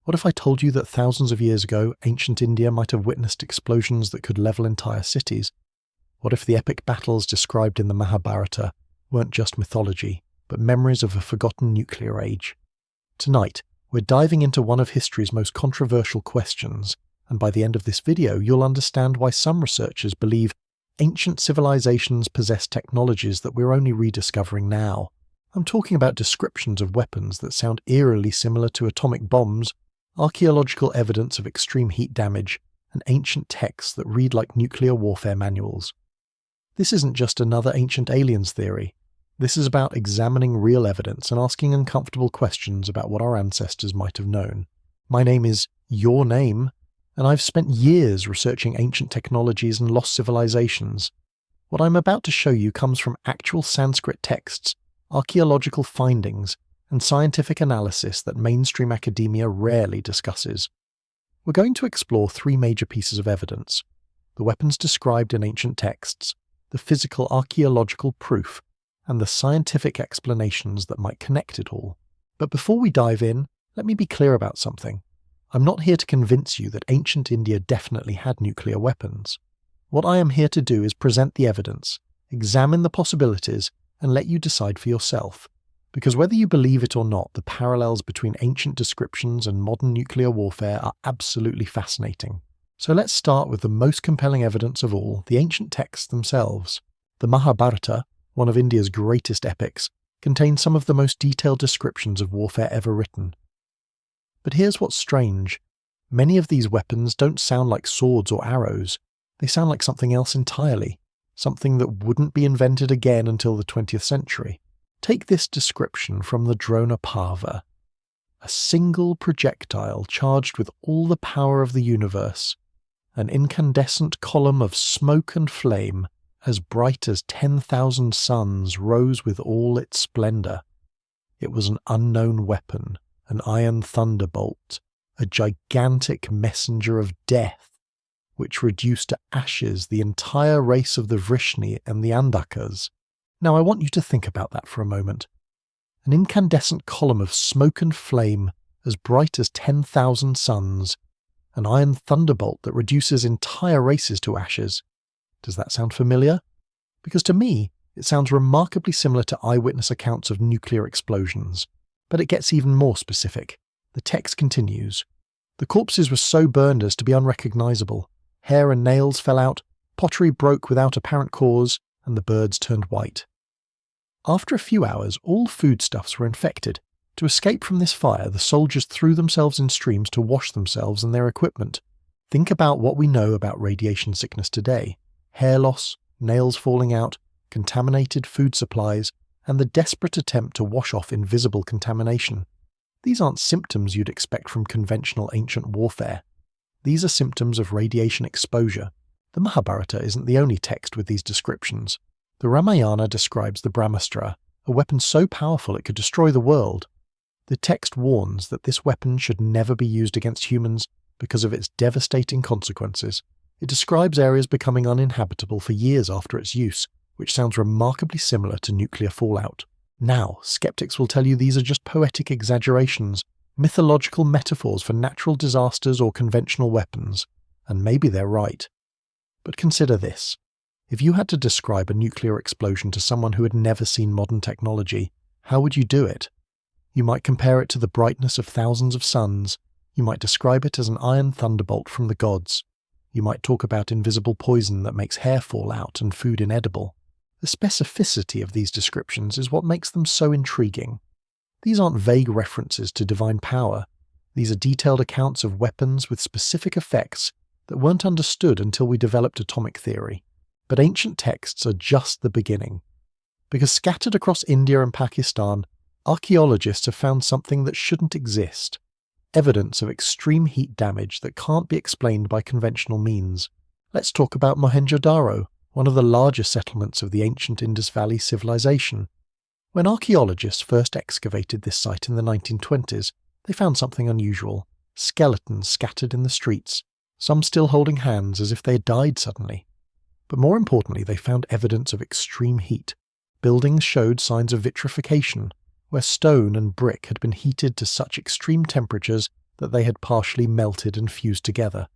What if I told you that thousands of years ago, ancient India might have witnessed explosions that could level entire cities? What if the epic battles described in the Mahabharata weren't just mythology, but memories of a forgotten nuclear age? Tonight, we're diving into one of history's most controversial questions, and by the end of this video, you'll understand why some researchers believe ancient civilizations possess technologies that we're only rediscovering now. I'm talking about descriptions of weapons that sound eerily similar to atomic bombs, archaeological evidence of extreme heat damage, and ancient texts that read like nuclear warfare manuals. This isn't just another ancient aliens theory. This is about examining real evidence and asking uncomfortable questions about what our ancestors might have known. My name is Your Name, and I've spent years researching ancient technologies and lost civilizations. What I'm about to show you comes from actual Sanskrit texts, archaeological findings, and scientific analysis that mainstream academia rarely discusses. We're going to explore three major pieces of evidence: the weapons described in ancient texts, the physical archaeological proof, and the scientific explanations that might connect it all. But before we dive in, let me be clear about something. I'm not here to convince you that ancient India definitely had nuclear weapons. What I am here to do is present the evidence, examine the possibilities, and let you decide for yourself. Because whether you believe it or not, the parallels between ancient descriptions and modern nuclear warfare are absolutely fascinating. So let's start with the most compelling evidence of all, the ancient texts themselves. The Mahabharata, one of India's greatest epics, contains some of the most detailed descriptions of warfare ever written. But here's what's strange. Many of these weapons don't sound like swords or arrows. They sound like something else entirely, something that wouldn't be invented again until the 20th century. Take this description from the Drona Parva. A single projectile charged with all the power of the universe, an incandescent column of smoke and flame, as bright as 10,000 suns, rose with all its splendor. It was an unknown weapon, an iron thunderbolt, a gigantic messenger of death, which reduced to ashes the entire race of the Vrishni and the Andakas. Now I want you to think about that for a moment. An incandescent column of smoke and flame, as bright as 10,000 suns, an iron thunderbolt that reduces entire races to ashes. Does that sound familiar? Because to me, it sounds remarkably similar to eyewitness accounts of nuclear explosions. But it gets even more specific. The text continues. The corpses were so burned as to be unrecognizable. Hair and nails fell out, pottery broke without apparent cause, and the birds turned white. After a few hours, all foodstuffs were infected. To escape from this fire, the soldiers threw themselves in streams to wash themselves and their equipment. Think about what we know about radiation sickness today. Hair loss, nails falling out, contaminated food supplies, and the desperate attempt to wash off invisible contamination. These aren't symptoms you'd expect from conventional ancient warfare. These are symptoms of radiation exposure. The Mahabharata isn't the only text with these descriptions. The Ramayana describes the Brahmastra, a weapon so powerful it could destroy the world. The text warns that this weapon should never be used against humans because of its devastating consequences. It describes areas becoming uninhabitable for years after its use, which sounds remarkably similar to nuclear fallout. Now, skeptics will tell you these are just poetic exaggerations, mythological metaphors for natural disasters or conventional weapons, and maybe they're right. But consider this. If you had to describe a nuclear explosion to someone who had never seen modern technology, how would you do it? You might compare it to the brightness of thousands of suns. You might describe it as an iron thunderbolt from the gods. You might talk about invisible poison that makes hair fall out and food inedible. The specificity of these descriptions is what makes them so intriguing. These aren't vague references to divine power. These are detailed accounts of weapons with specific effects that weren't understood until we developed atomic theory. But ancient texts are just the beginning. Because scattered across India and Pakistan, archaeologists have found something that shouldn't exist. Evidence of extreme heat damage that can't be explained by conventional means. Let's talk about Mohenjo-daro, one of the largest settlements of the ancient Indus Valley civilization. When archaeologists first excavated this site in the 1920s, they found something unusual. Skeletons scattered in the streets, some still holding hands as if they had died suddenly. But more importantly, they found evidence of extreme heat. Buildings showed signs of vitrification, where stone and brick had been heated to such extreme temperatures that they had partially melted and fused together.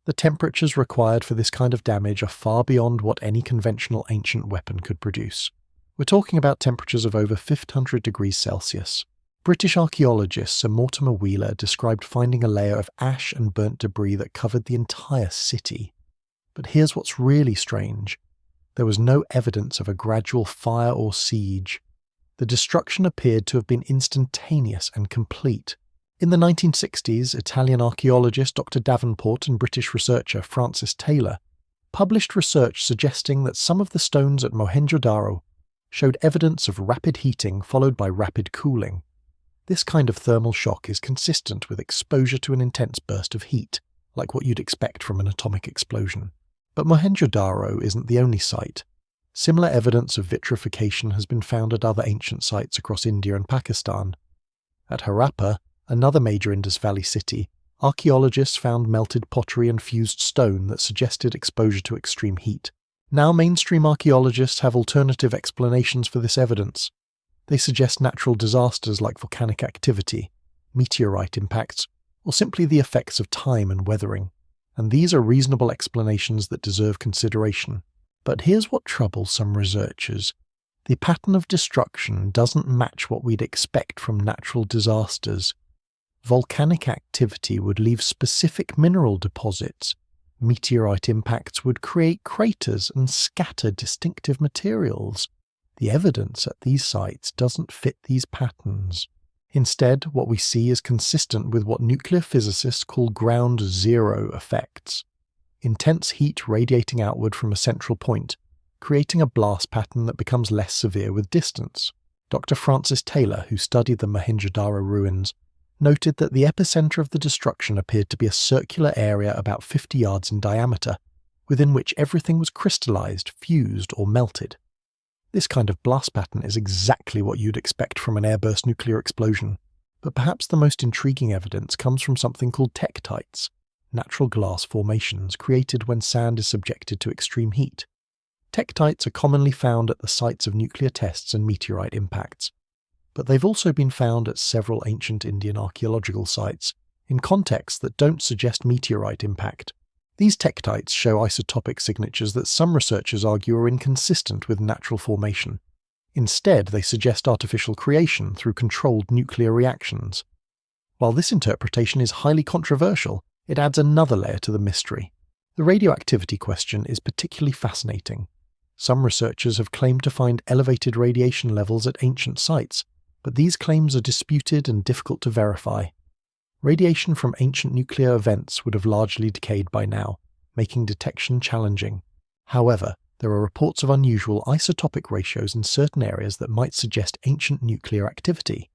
The temperatures required for this kind of damage are far beyond what any conventional ancient weapon could produce. We're talking about temperatures of over 1500 degrees Celsius. British archaeologist Sir Mortimer Wheeler described finding a layer of ash and burnt debris that covered the entire city. But here's what's really strange. There was no evidence of a gradual fire or siege. The destruction appeared to have been instantaneous and complete. In the 1960s, Italian archaeologist Dr. Davenport and British researcher Francis Taylor published research suggesting that some of the stones at Mohenjo-daro showed evidence of rapid heating followed by rapid cooling. This kind of thermal shock is consistent with exposure to an intense burst of heat, like what you'd expect from an atomic explosion. But Mohenjo-daro isn't the only site. Similar evidence of vitrification has been found at other ancient sites across India and Pakistan. At Harappa, another major Indus Valley city, archaeologists found melted pottery and fused stone that suggested exposure to extreme heat. Now mainstream archaeologists have alternative explanations for this evidence. They suggest natural disasters like volcanic activity, meteorite impacts, or simply the effects of time and weathering. And these are reasonable explanations that deserve consideration. But here's what troubles some researchers. The pattern of destruction doesn't match what we'd expect from natural disasters. Volcanic activity would leave specific mineral deposits. Meteorite impacts would create craters and scatter distinctive materials. The evidence at these sites doesn't fit these patterns. Instead, what we see is consistent with what nuclear physicists call ground zero effects. Intense heat radiating outward from a central point, creating a blast pattern that becomes less severe with distance. Dr. Francis Taylor, who studied the Mohenjo-daro ruins, noted that the epicenter of the destruction appeared to be a circular area about 50 yards in diameter, within which everything was crystallized, fused, or melted. This kind of blast pattern is exactly what you'd expect from an airburst nuclear explosion, but perhaps the most intriguing evidence comes from something called tektites, natural glass formations created when sand is subjected to extreme heat. Tektites are commonly found at the sites of nuclear tests and meteorite impacts, but they've also been found at several ancient Indian archaeological sites, in contexts that don't suggest meteorite impact. These tektites show isotopic signatures that some researchers argue are inconsistent with natural formation. Instead, they suggest artificial creation through controlled nuclear reactions. While this interpretation is highly controversial, it adds another layer to the mystery. The radioactivity question is particularly fascinating. Some researchers have claimed to find elevated radiation levels at ancient sites, but these claims are disputed and difficult to verify. Radiation from ancient nuclear events would have largely decayed by now, making detection challenging. However, there are reports of unusual isotopic ratios in certain areas that might suggest ancient nuclear activity.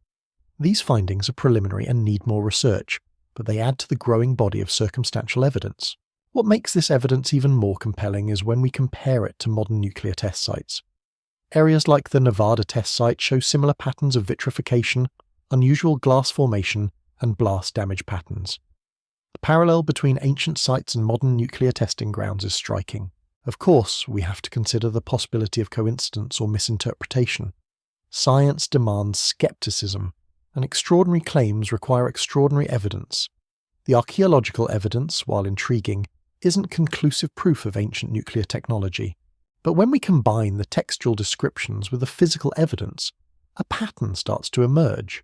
These findings are preliminary and need more research, but they add to the growing body of circumstantial evidence. What makes this evidence even more compelling is when we compare it to modern nuclear test sites. Areas like the Nevada test site show similar patterns of vitrification, unusual glass formation, and blast damage patterns. The parallel between ancient sites and modern nuclear testing grounds is striking. Of course, we have to consider the possibility of coincidence or misinterpretation. Science demands skepticism, and extraordinary claims require extraordinary evidence. The archaeological evidence, while intriguing, isn't conclusive proof of ancient nuclear technology. But when we combine the textual descriptions with the physical evidence, a pattern starts to emerge.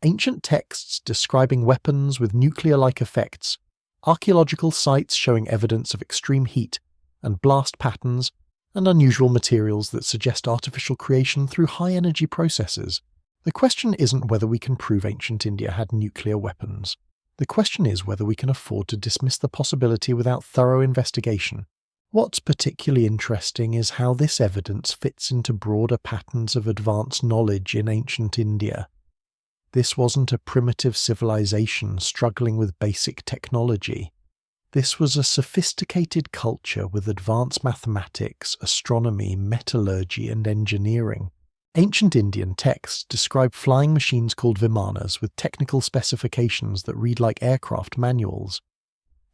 Ancient texts describing weapons with nuclear-like effects, archaeological sites showing evidence of extreme heat, and blast patterns, and unusual materials that suggest artificial creation through high-energy processes. The question isn't whether we can prove ancient India had nuclear weapons. The question is whether we can afford to dismiss the possibility without thorough investigation. What's particularly interesting is how this evidence fits into broader patterns of advanced knowledge in ancient India. This wasn't a primitive civilization struggling with basic technology. This was a sophisticated culture with advanced mathematics, astronomy, metallurgy, and engineering. Ancient Indian texts describe flying machines called vimanas with technical specifications that read like aircraft manuals.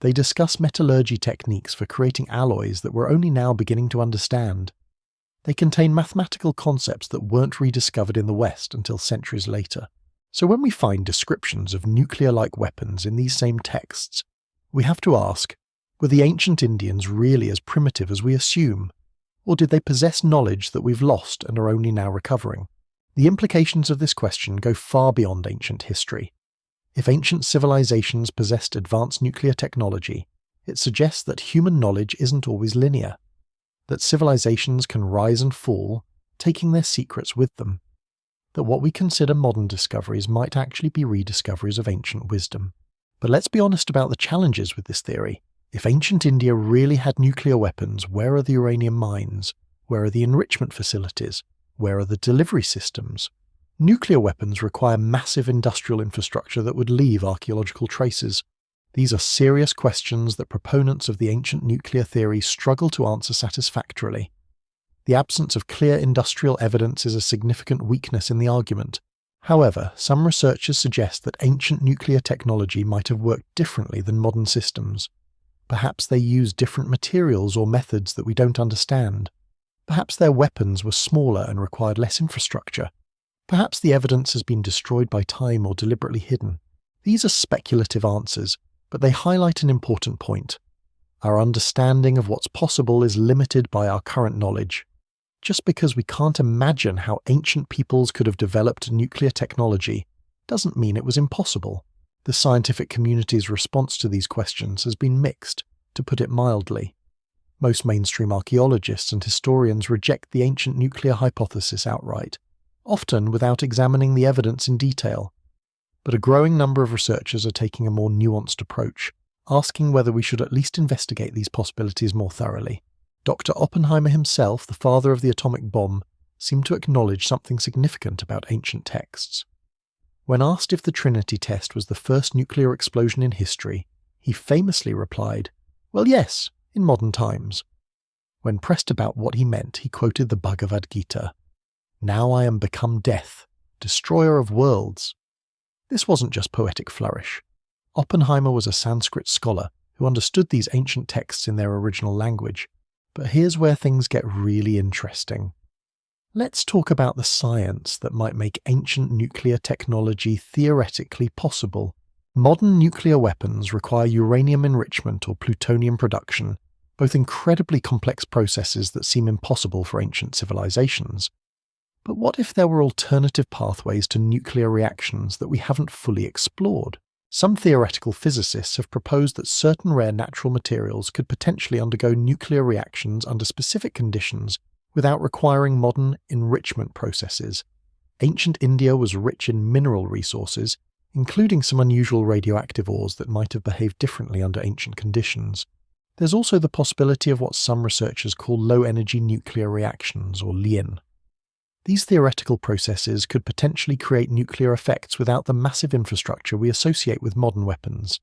They discuss metallurgy techniques for creating alloys that we're only now beginning to understand. They contain mathematical concepts that weren't rediscovered in the West until centuries later. So when we find descriptions of nuclear-like weapons in these same texts, we have to ask, were the ancient Indians really as primitive as we assume? Or did they possess knowledge that we've lost and are only now recovering? The implications of this question go far beyond ancient history. If ancient civilizations possessed advanced nuclear technology, it suggests that human knowledge isn't always linear, that civilizations can rise and fall, taking their secrets with them, that what we consider modern discoveries might actually be rediscoveries of ancient wisdom. But let's be honest about the challenges with this theory. If ancient India really had nuclear weapons, where are the uranium mines? Where are the enrichment facilities? Where are the delivery systems? Nuclear weapons require massive industrial infrastructure that would leave archaeological traces. These are serious questions that proponents of the ancient nuclear theory struggle to answer satisfactorily. The absence of clear industrial evidence is a significant weakness in the argument. However, some researchers suggest that ancient nuclear technology might have worked differently than modern systems. Perhaps they used different materials or methods that we don't understand. Perhaps their weapons were smaller and required less infrastructure. Perhaps the evidence has been destroyed by time or deliberately hidden. These are speculative answers, but they highlight an important point. Our understanding of what's possible is limited by our current knowledge. Just because we can't imagine how ancient peoples could have developed nuclear technology doesn't mean it was impossible. The scientific community's response to these questions has been mixed, to put it mildly. Most mainstream archaeologists and historians reject the ancient nuclear hypothesis outright, often without examining the evidence in detail. But a growing number of researchers are taking a more nuanced approach, asking whether we should at least investigate these possibilities more thoroughly. Dr. Oppenheimer himself, the father of the atomic bomb, seemed to acknowledge something significant about ancient texts. When asked if the Trinity test was the first nuclear explosion in history, he famously replied, "Well, yes, in modern times." When pressed about what he meant, he quoted the Bhagavad Gita, "Now I am become death, destroyer of worlds." This wasn't just poetic flourish. Oppenheimer was a Sanskrit scholar who understood these ancient texts in their original language. But here's where things get really interesting. Let's talk about the science that might make ancient nuclear technology theoretically possible. Modern nuclear weapons require uranium enrichment or plutonium production, both incredibly complex processes that seem impossible for ancient civilizations. But what if there were alternative pathways to nuclear reactions that we haven't fully explored? Some theoretical physicists have proposed that certain rare natural materials could potentially undergo nuclear reactions under specific conditions without requiring modern enrichment processes. Ancient India was rich in mineral resources, including some unusual radioactive ores that might have behaved differently under ancient conditions. There's also the possibility of what some researchers call low-energy nuclear reactions, or LEN. These theoretical processes could potentially create nuclear effects without the massive infrastructure we associate with modern weapons.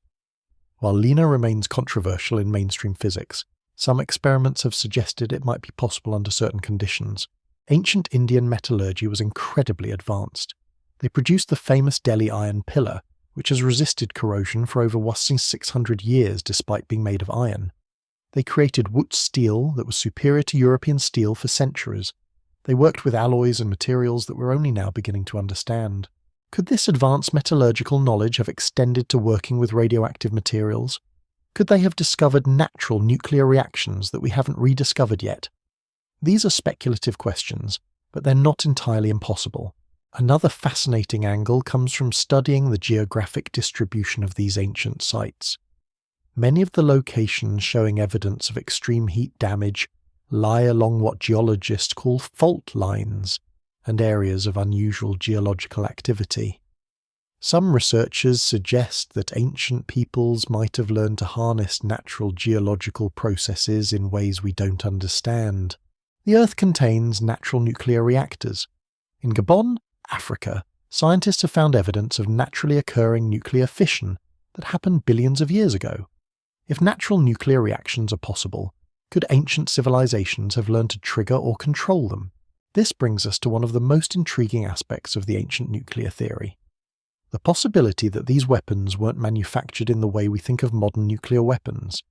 While LENA remains controversial in mainstream physics, some experiments have suggested it might be possible under certain conditions. Ancient Indian metallurgy was incredibly advanced. They produced the famous Delhi iron pillar, which has resisted corrosion for over 600 years despite being made of iron. They created wood steel that was superior to European steel for centuries. They worked with alloys and materials that we're only now beginning to understand. Could this advanced metallurgical knowledge have extended to working with radioactive materials? Could they have discovered natural nuclear reactions that we haven't rediscovered yet? These are speculative questions, but they're not entirely impossible. Another fascinating angle comes from studying the geographic distribution of these ancient sites. Many of the locations showing evidence of extreme heat damage lie along what geologists call fault lines and areas of unusual geological activity. Some researchers suggest that ancient peoples might have learned to harness natural geological processes in ways we don't understand. The Earth contains natural nuclear reactors. In Gabon, Africa, scientists have found evidence of naturally occurring nuclear fission that happened billions of years ago. If natural nuclear reactions are possible, could ancient civilizations have learned to trigger or control them? This brings us to one of the most intriguing aspects of the ancient nuclear theory. The possibility that these weapons weren't manufactured in the way we think of modern nuclear weapons.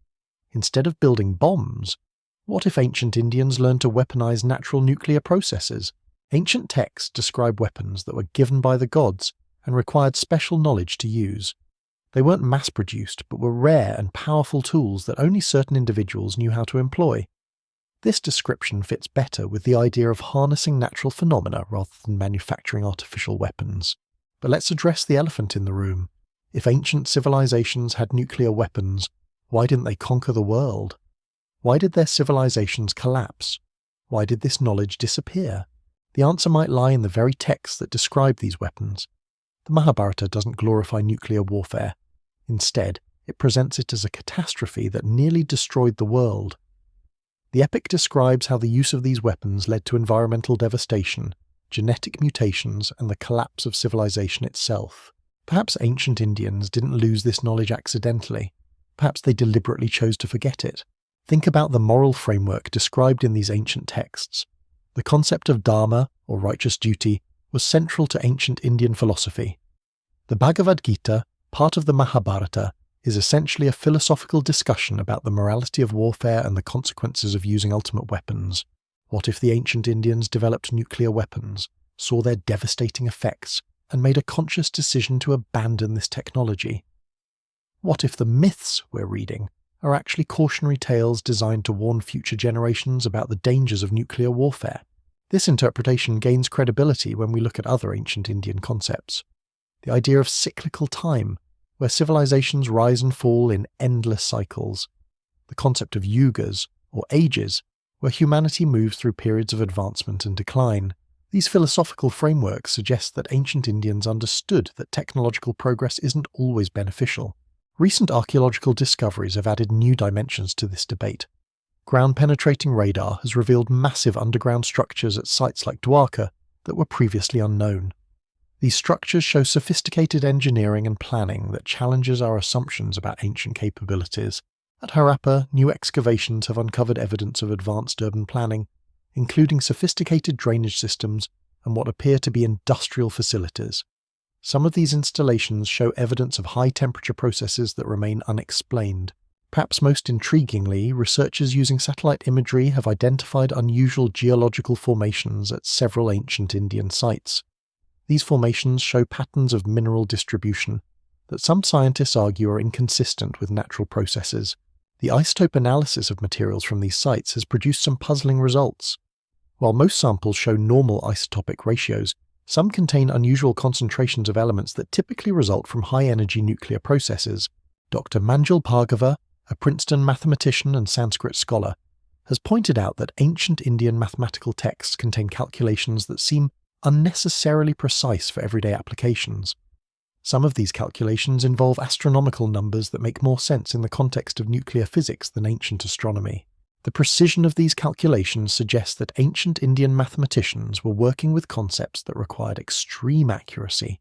Instead of building bombs, what if ancient Indians learned to weaponize natural nuclear processes? Ancient texts describe weapons that were given by the gods and required special knowledge to use. They weren't mass-produced, but were rare and powerful tools that only certain individuals knew how to employ. This description fits better with the idea of harnessing natural phenomena rather than manufacturing artificial weapons. But let's address the elephant in the room. If ancient civilizations had nuclear weapons, why didn't they conquer the world? Why did their civilizations collapse? Why did this knowledge disappear? The answer might lie in the very texts that describe these weapons. The Mahabharata doesn't glorify nuclear warfare. Instead, it presents it as a catastrophe that nearly destroyed the world. The epic describes how the use of these weapons led to environmental devastation, genetic mutations, and the collapse of civilization itself. Perhaps ancient Indians didn't lose this knowledge accidentally. Perhaps they deliberately chose to forget it. Think about the moral framework described in these ancient texts. The concept of dharma, or righteous duty, was central to ancient Indian philosophy. The Bhagavad Gita, part of the Mahabharata, is essentially a philosophical discussion about the morality of warfare and the consequences of using ultimate weapons. What if the ancient Indians developed nuclear weapons, saw their devastating effects, and made a conscious decision to abandon this technology? What if the myths we're reading are actually cautionary tales designed to warn future generations about the dangers of nuclear warfare? This interpretation gains credibility when we look at other ancient Indian concepts. The idea of cyclical time, where civilizations rise and fall in endless cycles. The concept of yugas, or ages, where humanity moves through periods of advancement and decline. These philosophical frameworks suggest that ancient Indians understood that technological progress isn't always beneficial. Recent archaeological discoveries have added new dimensions to this debate. Ground-penetrating radar has revealed massive underground structures at sites like Dwarka that were previously unknown. These structures show sophisticated engineering and planning that challenges our assumptions about ancient capabilities. At Harappa, new excavations have uncovered evidence of advanced urban planning, including sophisticated drainage systems and what appear to be industrial facilities. Some of these installations show evidence of high-temperature processes that remain unexplained. Perhaps most intriguingly, researchers using satellite imagery have identified unusual geological formations at several ancient Indian sites. These formations show patterns of mineral distribution that some scientists argue are inconsistent with natural processes. The isotope analysis of materials from these sites has produced some puzzling results. While most samples show normal isotopic ratios, some contain unusual concentrations of elements that typically result from high-energy nuclear processes. Dr. Manjul Bhargava, a Princeton mathematician and Sanskrit scholar, has pointed out that ancient Indian mathematical texts contain calculations that seem unnecessarily precise for everyday applications. Some of these calculations involve astronomical numbers that make more sense in the context of nuclear physics than ancient astronomy. The precision of these calculations suggests that ancient Indian mathematicians were working with concepts that required extreme accuracy.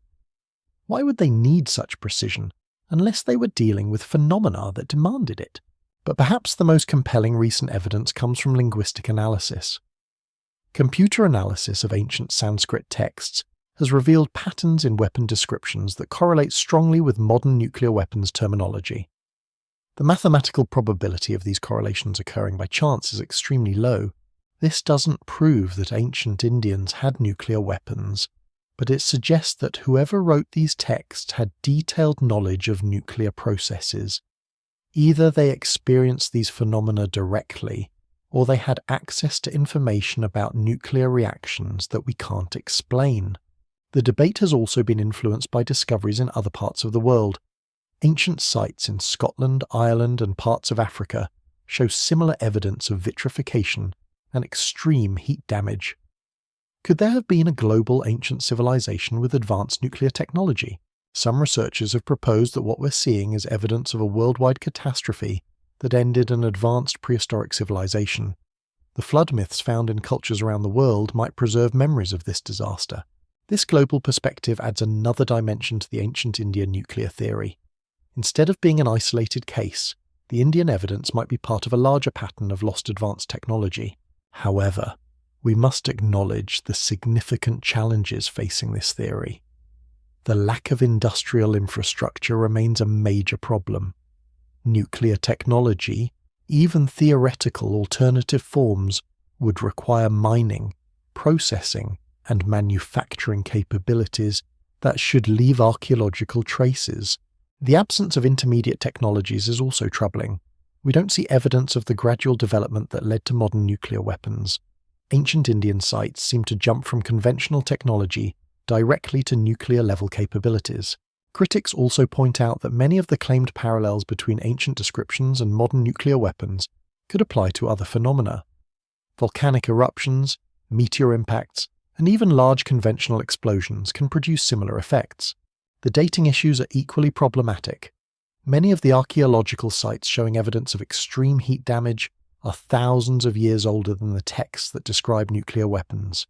Why would they need such precision, unless they were dealing with phenomena that demanded it? But perhaps the most compelling recent evidence comes from linguistic analysis. Computer analysis of ancient Sanskrit texts has revealed patterns in weapon descriptions that correlate strongly with modern nuclear weapons terminology. The mathematical probability of these correlations occurring by chance is extremely low. This doesn't prove that ancient Indians had nuclear weapons, but it suggests that whoever wrote these texts had detailed knowledge of nuclear processes. Either they experienced these phenomena directly, or they had access to information about nuclear reactions that we can't explain. The debate has also been influenced by discoveries in other parts of the world. Ancient sites in Scotland, Ireland, and parts of Africa show similar evidence of vitrification and extreme heat damage. Could there have been a global ancient civilization with advanced nuclear technology? Some researchers have proposed that what we're seeing is evidence of a worldwide catastrophe that ended an advanced prehistoric civilization. The flood myths found in cultures around the world might preserve memories of this disaster. This global perspective adds another dimension to the ancient Indian nuclear theory. Instead of being an isolated case, the Indian evidence might be part of a larger pattern of lost advanced technology. However, we must acknowledge the significant challenges facing this theory. The lack of industrial infrastructure remains a major problem. Nuclear technology, even theoretical alternative forms, would require mining, processing, and manufacturing capabilities that should leave archaeological traces. The absence of intermediate technologies is also troubling. We don't see evidence of the gradual development that led to modern nuclear weapons. Ancient Indian sites seem to jump from conventional technology directly to nuclear-level capabilities. Critics also point out that many of the claimed parallels between ancient descriptions and modern nuclear weapons could apply to other phenomena. Volcanic eruptions, meteor impacts, and even large conventional explosions can produce similar effects. The dating issues are equally problematic. Many of the archaeological sites showing evidence of extreme heat damage are thousands of years older than the texts that describe nuclear weapons.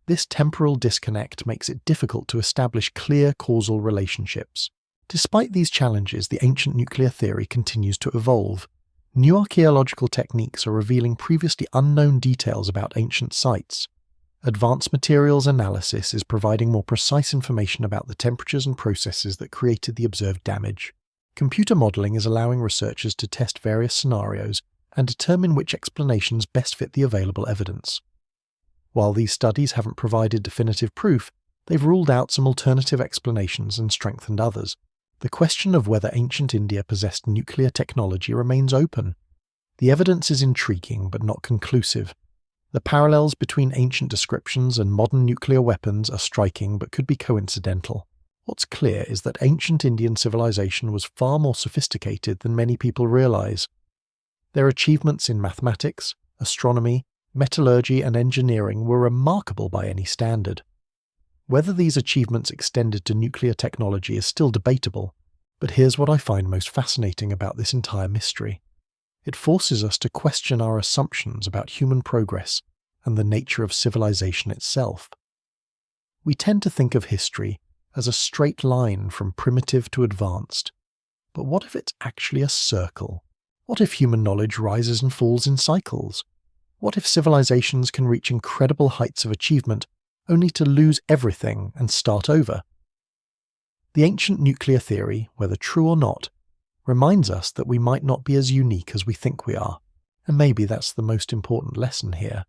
This temporal disconnect makes it difficult to establish clear causal relationships. Despite these challenges, the ancient nuclear theory continues to evolve. New archaeological techniques are revealing previously unknown details about ancient sites. Advanced materials analysis is providing more precise information about the temperatures and processes that created the observed damage. Computer modeling is allowing researchers to test various scenarios and determine which explanations best fit the available evidence. While these studies haven't provided definitive proof, they've ruled out some alternative explanations and strengthened others. The question of whether ancient India possessed nuclear technology remains open. The evidence is intriguing but not conclusive. The parallels between ancient descriptions and modern nuclear weapons are striking but could be coincidental. What's clear is that ancient Indian civilization was far more sophisticated than many people realize. Their achievements in mathematics, astronomy, metallurgy and engineering were remarkable by any standard. Whether these achievements extended to nuclear technology is still debatable, but here's what I find most fascinating about this entire mystery. It forces us to question our assumptions about human progress and the nature of civilization itself. We tend to think of history as a straight line from primitive to advanced. But what if it's actually a circle? What if human knowledge rises and falls in cycles? What if civilizations can reach incredible heights of achievement only to lose everything and start over? The ancient nuclear theory, whether true or not, reminds us that we might not be as unique as we think we are, and maybe that's the most important lesson here.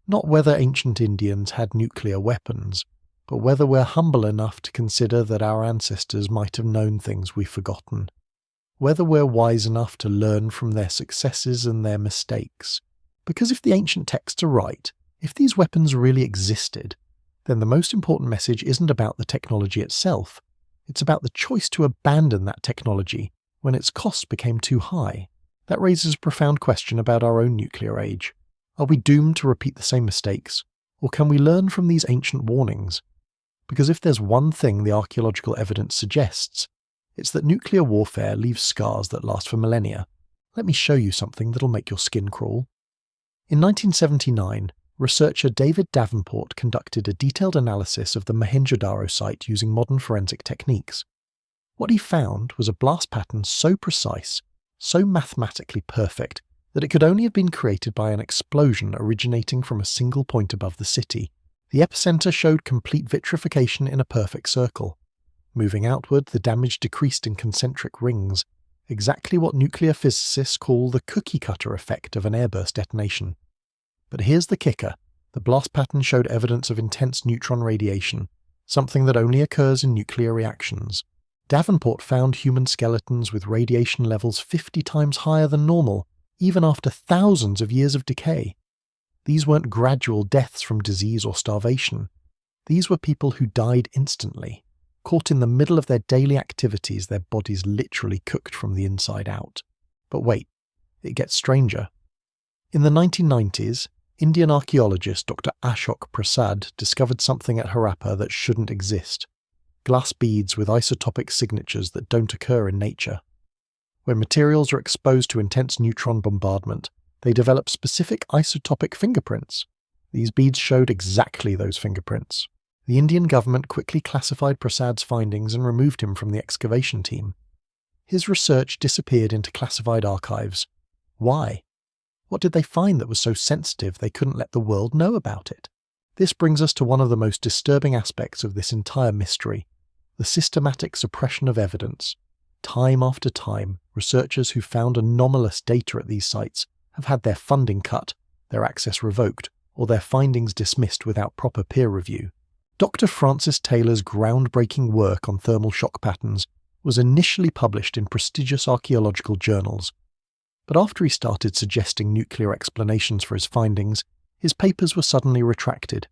Not whether ancient Indians had nuclear weapons, but whether we're humble enough to consider that our ancestors might have known things we've forgotten. Whether we're wise enough to learn from their successes and their mistakes. Because if the ancient texts are right, if these weapons really existed, then the most important message isn't about the technology itself. It's about the choice to abandon that technology when its costs became too high. That raises a profound question about our own nuclear age. Are we doomed to repeat the same mistakes? Or can we learn from these ancient warnings? Because if there's one thing the archaeological evidence suggests, it's that nuclear warfare leaves scars that last for millennia. Let me show you something that'll make your skin crawl. In 1979, researcher David Davenport conducted a detailed analysis of the Mohenjo-daro site using modern forensic techniques. What he found was a blast pattern so precise, so mathematically perfect, that it could only have been created by an explosion originating from a single point above the city. The epicenter showed complete vitrification in a perfect circle. Moving outward, the damage decreased in concentric rings, exactly what nuclear physicists call the cookie-cutter effect of an airburst detonation. But here's the kicker. The blast pattern showed evidence of intense neutron radiation, something that only occurs in nuclear reactions. Davenport found human skeletons with radiation levels 50 times higher than normal, even after thousands of years of decay. These weren't gradual deaths from disease or starvation. These were people who died instantly, caught in the middle of their daily activities, their bodies literally cooked from the inside out. But wait, it gets stranger. In the 1990s, Indian archaeologist Dr. Ashok Prasad discovered something at Harappa that shouldn't exist. Glass beads with isotopic signatures that don't occur in nature. When materials are exposed to intense neutron bombardment, they develop specific isotopic fingerprints. These beads showed exactly those fingerprints. The Indian government quickly classified Prasad's findings and removed him from the excavation team. His research disappeared into classified archives. Why? What did they find that was so sensitive they couldn't let the world know about it? This brings us to one of the most disturbing aspects of this entire mystery, the systematic suppression of evidence. Time after time, researchers who found anomalous data at these sites have had their funding cut, their access revoked, or their findings dismissed without proper peer review. Dr. Francis Taylor's groundbreaking work on thermal shock patterns was initially published in prestigious archaeological journals, but after he started suggesting nuclear explanations for his findings, his papers were suddenly retracted.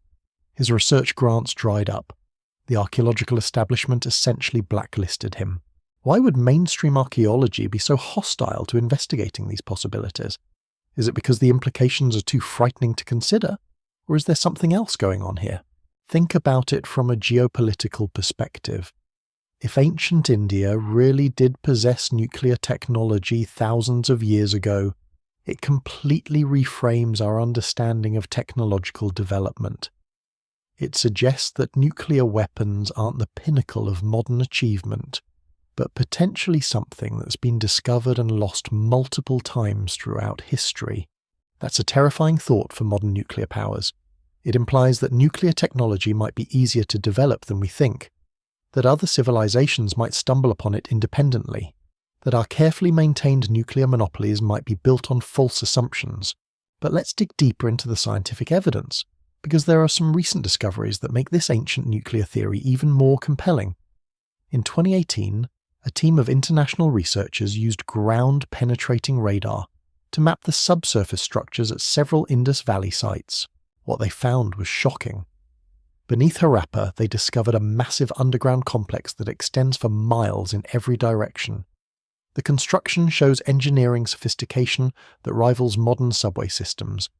His research grants dried up. The archaeological establishment essentially blacklisted him. Why would mainstream archaeology be so hostile to investigating these possibilities? Is it because the implications are too frightening to consider? Or is there something else going on here? Think about it from a geopolitical perspective. If ancient India really did possess nuclear technology thousands of years ago, it completely reframes our understanding of technological development. It suggests that nuclear weapons aren't the pinnacle of modern achievement, but potentially something that's been discovered and lost multiple times throughout history. That's a terrifying thought for modern nuclear powers. It implies that nuclear technology might be easier to develop than we think, that other civilizations might stumble upon it independently, that our carefully maintained nuclear monopolies might be built on false assumptions. But let's dig deeper into the scientific evidence, because there are some recent discoveries that make this ancient nuclear theory even more compelling. In 2018, a team of international researchers used ground-penetrating radar to map the subsurface structures at several Indus Valley sites. What they found was shocking. Beneath Harappa, they discovered a massive underground complex that extends for miles in every direction. The construction shows engineering sophistication that rivals modern subway systems,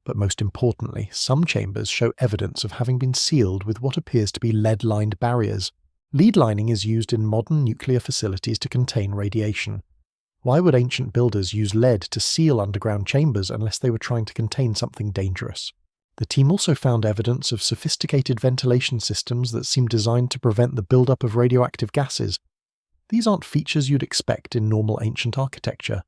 but most importantly, some chambers show evidence of having been sealed with what appears to be lead-lined barriers. Lead lining is used in modern nuclear facilities to contain radiation. Why would ancient builders use lead to seal underground chambers unless they were trying to contain something dangerous? The team also found evidence of sophisticated ventilation systems that seem designed to prevent the buildup of radioactive gases. These aren't features you'd expect in normal ancient architecture.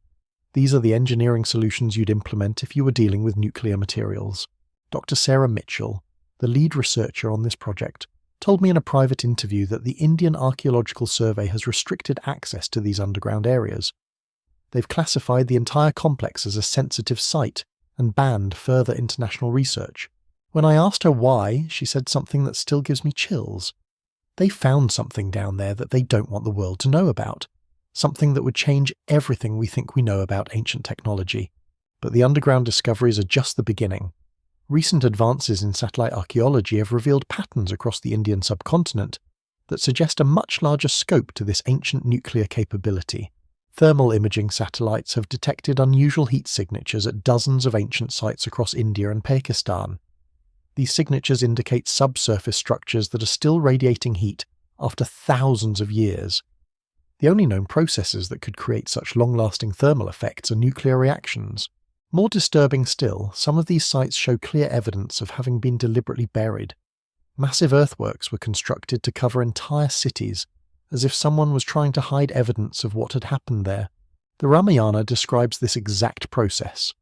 These are the engineering solutions you'd implement if you were dealing with nuclear materials. Dr. Sarah Mitchell, the lead researcher on this project, told me in a private interview that the Indian Archaeological Survey has restricted access to these underground areas. They've classified the entire complex as a sensitive site and banned further international research. When I asked her why, she said something that still gives me chills. They found something down there that they don't want the world to know about. Something that would change everything we think we know about ancient technology. But the underground discoveries are just the beginning. Recent advances in satellite archaeology have revealed patterns across the Indian subcontinent that suggest a much larger scope to this ancient nuclear capability. Thermal imaging satellites have detected unusual heat signatures at dozens of ancient sites across India and Pakistan. These signatures indicate subsurface structures that are still radiating heat after thousands of years. The only known processes that could create such long-lasting thermal effects are nuclear reactions. More disturbing still, some of these sites show clear evidence of having been deliberately buried. Massive earthworks were constructed to cover entire cities, as if someone was trying to hide evidence of what had happened there. The Ramayana describes this exact process.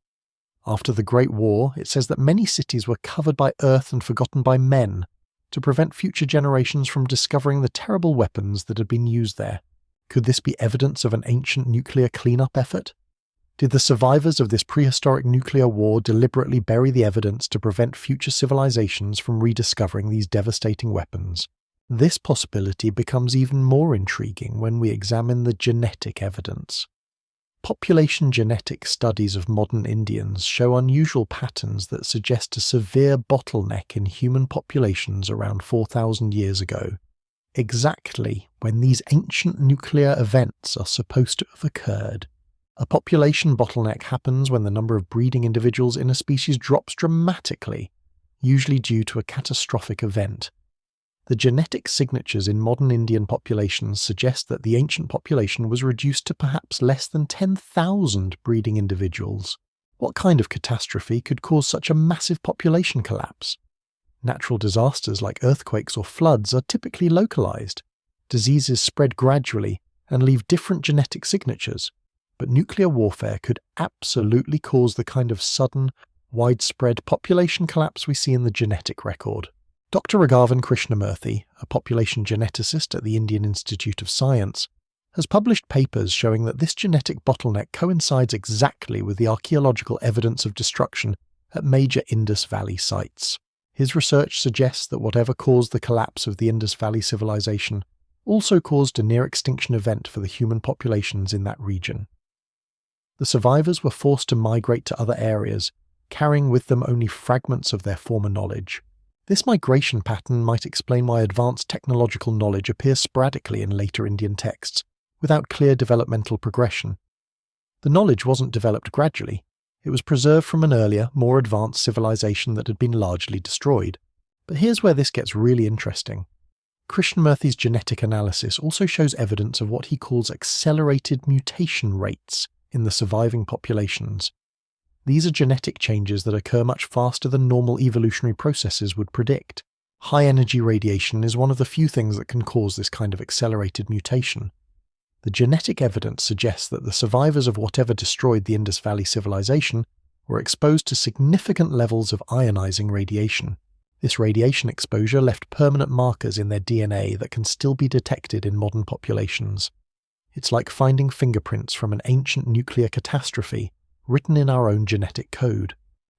After the Great War, it says that many cities were covered by earth and forgotten by men, to prevent future generations from discovering the terrible weapons that had been used there. Could this be evidence of an ancient nuclear cleanup effort? Did the survivors of this prehistoric nuclear war deliberately bury the evidence to prevent future civilizations from rediscovering these devastating weapons? This possibility becomes even more intriguing when we examine the genetic evidence. Population genetic studies of modern Indians show unusual patterns that suggest a severe bottleneck in human populations around 4,000 years ago, exactly when these ancient nuclear events are supposed to have occurred. A population bottleneck happens when the number of breeding individuals in a species drops dramatically, usually due to a catastrophic event. The genetic signatures in modern Indian populations suggest that the ancient population was reduced to perhaps less than 10,000 breeding individuals. What kind of catastrophe could cause such a massive population collapse? Natural disasters like earthquakes or floods are typically localized. Diseases spread gradually and leave different genetic signatures, but nuclear warfare could absolutely cause the kind of sudden, widespread population collapse we see in the genetic record. Dr. Raghavan Krishnamurthy, a population geneticist at the Indian Institute of Science, has published papers showing that this genetic bottleneck coincides exactly with the archaeological evidence of destruction at major Indus Valley sites. His research suggests that whatever caused the collapse of the Indus Valley civilization also caused a near-extinction event for the human populations in that region. The survivors were forced to migrate to other areas, carrying with them only fragments of their former knowledge. This migration pattern might explain why advanced technological knowledge appears sporadically in later Indian texts, without clear developmental progression. The knowledge wasn't developed gradually. It was preserved from an earlier, more advanced civilization that had been largely destroyed. But here's where this gets really interesting. Krishnamurthy's genetic analysis also shows evidence of what he calls accelerated mutation rates in the surviving populations. These are genetic changes that occur much faster than normal evolutionary processes would predict. High-energy radiation is one of the few things that can cause this kind of accelerated mutation. The genetic evidence suggests that the survivors of whatever destroyed the Indus Valley civilization were exposed to significant levels of ionizing radiation. This radiation exposure left permanent markers in their DNA that can still be detected in modern populations. It's like finding fingerprints from an ancient nuclear catastrophe written in our own genetic code.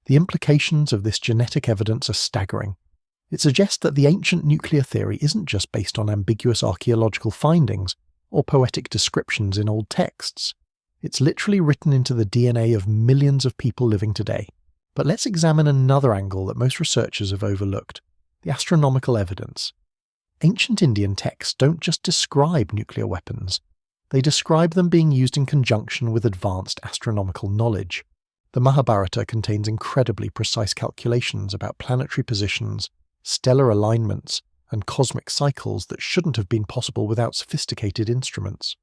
The implications of this genetic evidence are staggering. It suggests that the ancient nuclear theory isn't just based on ambiguous archaeological findings or poetic descriptions in old texts. It's literally written into the DNA of millions of people living today. But let's examine another angle that most researchers have overlooked: the astronomical evidence. Ancient Indian texts don't just describe nuclear weapons. They describe them being used in conjunction with advanced astronomical knowledge. The Mahabharata contains incredibly precise calculations about planetary positions, stellar alignments, and cosmic cycles that shouldn't have been possible without sophisticated instruments.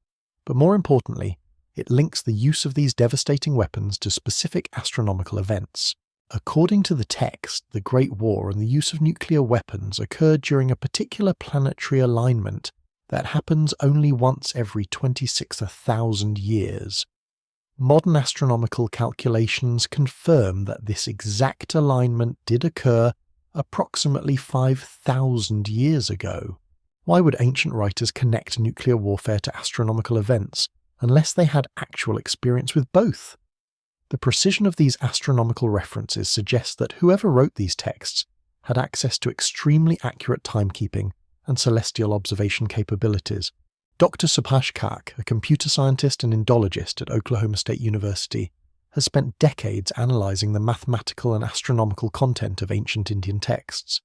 But more importantly, it links the use of these devastating weapons to specific astronomical events. According to the text, the Great War and the use of nuclear weapons occurred during a particular planetary alignment that happens only once every 26,000 years. Modern astronomical calculations confirm that this exact alignment did occur approximately 5,000 years ago. Why would ancient writers connect nuclear warfare to astronomical events unless they had actual experience with both? The precision of these astronomical references suggests that whoever wrote these texts had access to extremely accurate timekeeping and celestial observation capabilities. Dr. Subhash Kak, a computer scientist and Indologist at Oklahoma State University, has spent decades analyzing the mathematical and astronomical content of ancient Indian texts.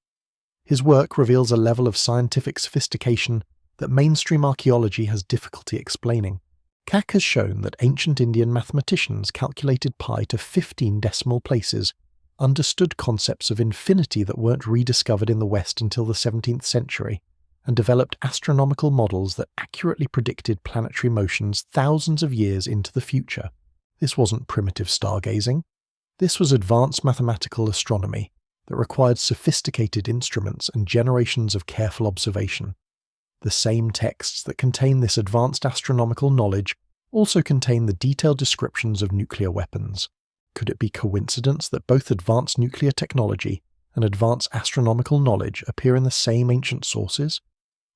His work reveals a level of scientific sophistication that mainstream archaeology has difficulty explaining. Kak has shown that ancient Indian mathematicians calculated pi to 15 decimal places, understood concepts of infinity that weren't rediscovered in the West until the 17th century, and developed astronomical models that accurately predicted planetary motions thousands of years into the future. This wasn't primitive stargazing. This was advanced mathematical astronomy that required sophisticated instruments and generations of careful observation. The same texts that contain this advanced astronomical knowledge also contain the detailed descriptions of nuclear weapons. Could it be coincidence that both advanced nuclear technology and advanced astronomical knowledge appear in the same ancient sources?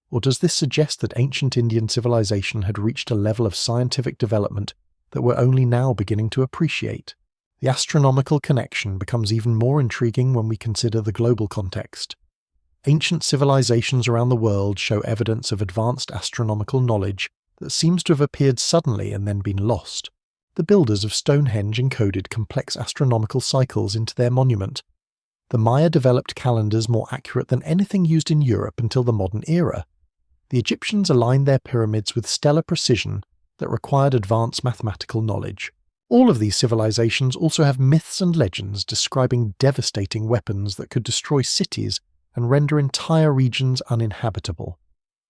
Or does this suggest that ancient Indian civilization had reached a level of scientific development that we're only now beginning to appreciate? The astronomical connection becomes even more intriguing when we consider the global context. Ancient civilizations around the world show evidence of advanced astronomical knowledge that seems to have appeared suddenly and then been lost. The builders of Stonehenge encoded complex astronomical cycles into their monument. The Maya developed calendars more accurate than anything used in Europe until the modern era. The Egyptians aligned their pyramids with stellar precision that required advanced mathematical knowledge. All of these civilizations also have myths and legends describing devastating weapons that could destroy cities and render entire regions uninhabitable.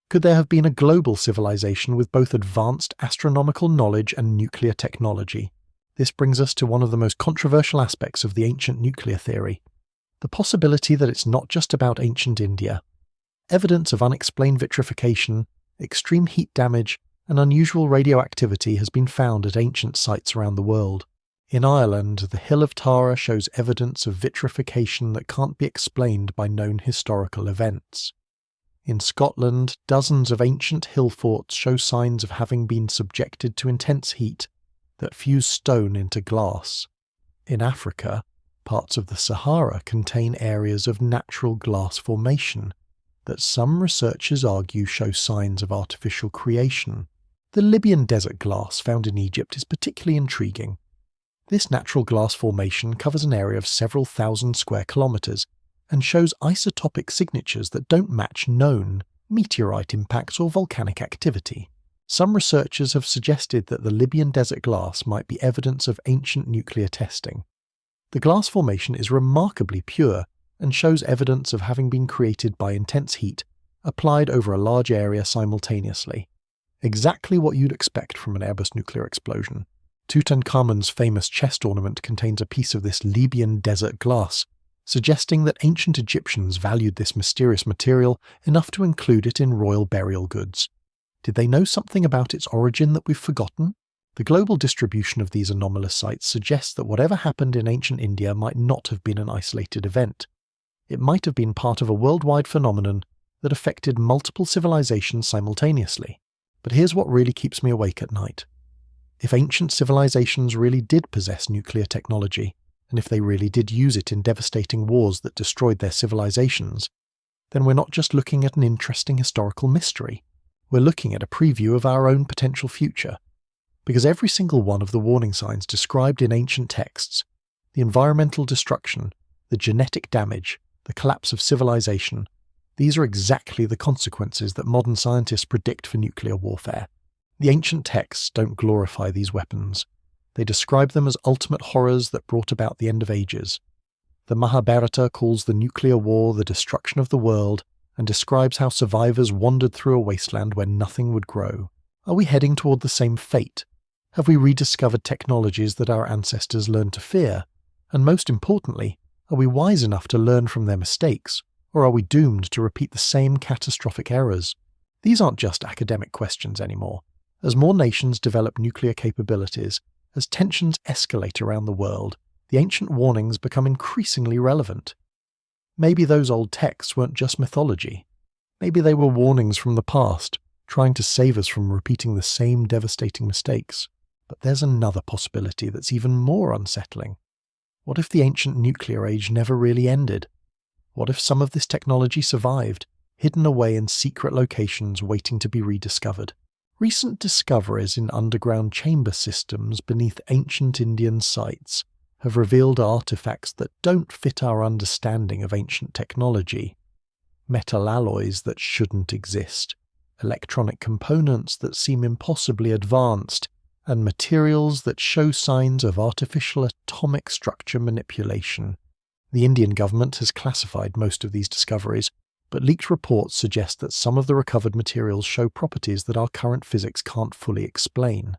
Could there have been a global civilization with both advanced astronomical knowledge and nuclear technology? This brings us to one of the most controversial aspects of the ancient nuclear theory: the possibility that it's not just about ancient India. Evidence of unexplained vitrification, extreme heat damage, and unusual radioactivity has been found at ancient sites around the world. In Ireland, the Hill of Tara shows evidence of vitrification that can't be explained by known historical events. In Scotland, dozens of ancient hill forts show signs of having been subjected to intense heat that fuse stone into glass. In Africa, parts of the Sahara contain areas of natural glass formation that some researchers argue show signs of artificial creation. The Libyan desert glass found in Egypt is particularly intriguing. This natural glass formation covers an area of several thousand square kilometres and shows isotopic signatures that don't match known meteorite impacts or volcanic activity. Some researchers have suggested that the Libyan desert glass might be evidence of ancient nuclear testing. The glass formation is remarkably pure and shows evidence of having been created by intense heat applied over a large area simultaneously. Exactly what you'd expect from an Airbus nuclear explosion. Tutankhamun's famous chest ornament contains a piece of this Libyan desert glass, suggesting that ancient Egyptians valued this mysterious material enough to include it in royal burial goods. Did they know something about its origin that we've forgotten? The global distribution of these anomalous sites suggests that whatever happened in ancient India might not have been an isolated event. It might have been part of a worldwide phenomenon that affected multiple civilizations simultaneously. But here's what really keeps me awake at night. If ancient civilizations really did possess nuclear technology, and if they really did use it in devastating wars that destroyed their civilizations, then we're not just looking at an interesting historical mystery. We're looking at a preview of our own potential future. Because every single one of the warning signs described in ancient texts, the environmental destruction, the genetic damage, the collapse of civilization, these are exactly the consequences that modern scientists predict for nuclear warfare. The ancient texts don't glorify these weapons. They describe them as ultimate horrors that brought about the end of ages. The Mahabharata calls the nuclear war the destruction of the world and describes how survivors wandered through a wasteland where nothing would grow. Are we heading toward the same fate? Have we rediscovered technologies that our ancestors learned to fear? And most importantly, are we wise enough to learn from their mistakes, or are we doomed to repeat the same catastrophic errors? These aren't just academic questions anymore. As more nations develop nuclear capabilities, as tensions escalate around the world, the ancient warnings become increasingly relevant. Maybe those old texts weren't just mythology. Maybe they were warnings from the past, trying to save us from repeating the same devastating mistakes. But there's another possibility that's even more unsettling. What if the ancient nuclear age never really ended? What if some of this technology survived, hidden away in secret locations waiting to be rediscovered? Recent discoveries in underground chamber systems beneath ancient Indian sites have revealed artifacts that don't fit our understanding of ancient technology. Metal alloys that shouldn't exist, electronic components that seem impossibly advanced, and materials that show signs of artificial atomic structure manipulation. The Indian government has classified most of these discoveries, but leaked reports suggest that some of the recovered materials show properties that our current physics can't fully explain.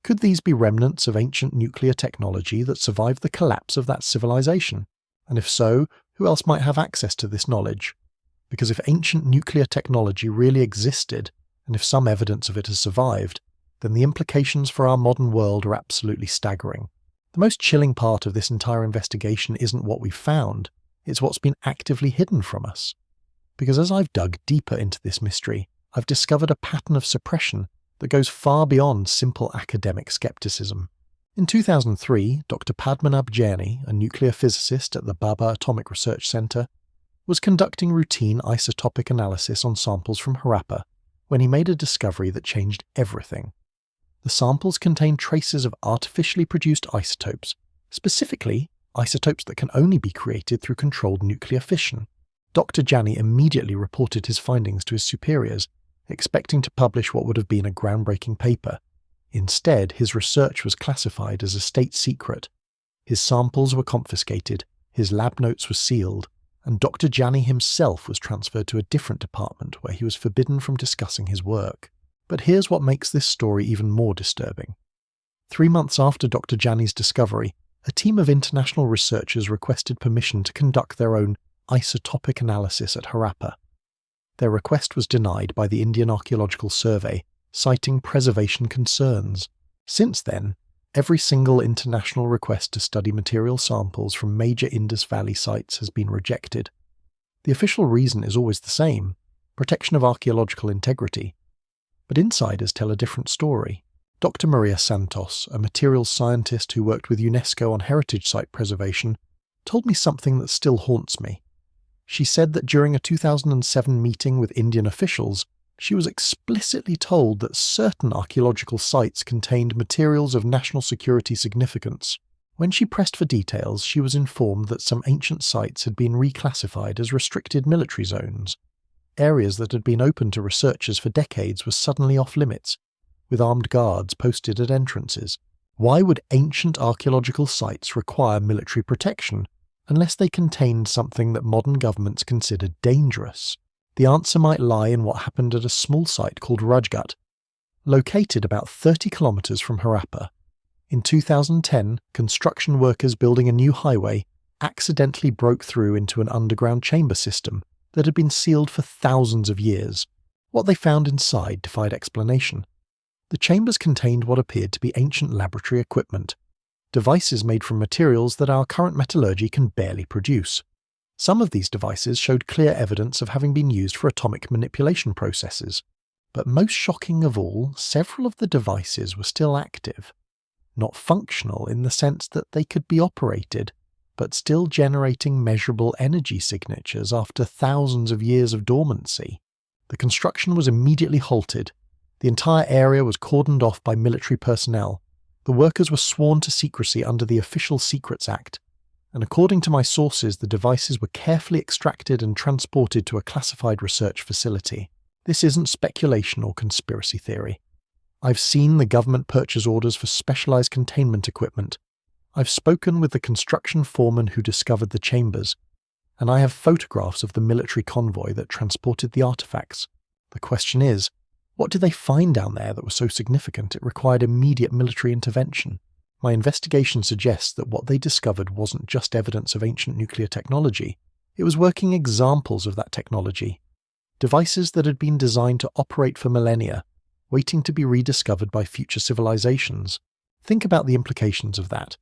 Could these be remnants of ancient nuclear technology that survived the collapse of that civilization? And if so, who else might have access to this knowledge? Because if ancient nuclear technology really existed, and if some evidence of it has survived, then the implications for our modern world are absolutely staggering. The most chilling part of this entire investigation isn't what we've found, it's what's been actively hidden from us. Because as I've dug deeper into this mystery, I've discovered a pattern of suppression that goes far beyond simple academic skepticism. In 2003, Dr. Padmanabh Jaini, a nuclear physicist at the Bhabha Atomic Research Centre, was conducting routine isotopic analysis on samples from Harappa when he made a discovery that changed everything. The samples contained traces of artificially produced isotopes, specifically isotopes that can only be created through controlled nuclear fission. Dr. Jaini immediately reported his findings to his superiors, expecting to publish what would have been a groundbreaking paper. Instead, his research was classified as a state secret. His samples were confiscated, his lab notes were sealed, and Dr. Jaini himself was transferred to a different department where he was forbidden from discussing his work. But here's what makes this story even more disturbing. 3 months after Dr. Jaini's discovery, a team of international researchers requested permission to conduct their own isotopic analysis at Harappa. Their request was denied by the Indian Archaeological Survey, citing preservation concerns. Since then, every single international request to study material samples from major Indus Valley sites has been rejected. The official reason is always the same: protection of archaeological integrity. But insiders tell a different story. Dr. Maria Santos, a materials scientist who worked with UNESCO on heritage site preservation, told me something that still haunts me. She said that during a 2007 meeting with Indian officials, she was explicitly told that certain archaeological sites contained materials of national security significance. When she pressed for details, she was informed that some ancient sites had been reclassified as restricted military zones. Areas that had been open to researchers for decades were suddenly off-limits, with armed guards posted at entrances. Why would ancient archaeological sites require military protection unless they contained something that modern governments considered dangerous? The answer might lie in what happened at a small site called Rajgat, located about 30 kilometers from Harappa. In 2010, construction workers building a new highway accidentally broke through into an underground chamber system that had been sealed for thousands of years. What they found inside defied explanation. The chambers contained what appeared to be ancient laboratory equipment, devices made from materials that our current metallurgy can barely produce. Some of these devices showed clear evidence of having been used for atomic manipulation processes, but most shocking of all, several of the devices were still active. Not functional in the sense that they could be operated, but still generating measurable energy signatures after thousands of years of dormancy. The construction was immediately halted. The entire area was cordoned off by military personnel. The workers were sworn to secrecy under the Official Secrets Act, and according to my sources, the devices were carefully extracted and transported to a classified research facility. This isn't speculation or conspiracy theory. I've seen the government purchase orders for specialized containment equipment. I've spoken with the construction foreman who discovered the chambers, and I have photographs of the military convoy that transported the artifacts. The question is, what did they find down there that was so significant it required immediate military intervention? My investigation suggests that what they discovered wasn't just evidence of ancient nuclear technology, it was working examples of that technology. Devices that had been designed to operate for millennia, waiting to be rediscovered by future civilizations. Think about the implications of that.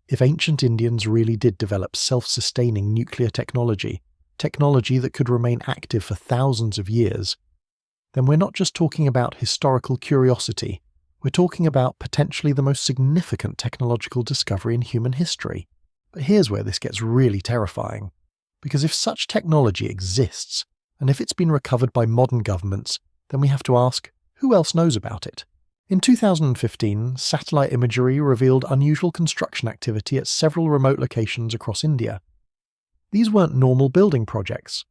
If ancient Indians really did develop self-sustaining nuclear technology that could remain active for thousands of years, then we're not just talking about historical curiosity, we're talking about potentially the most significant technological discovery in human history. But here's where this gets really terrifying. Because if such technology exists, and if it's been recovered by modern governments, then we have to ask, who else knows about it? In 2015, satellite imagery revealed unusual construction activity at several remote locations across India. These weren't normal building projects.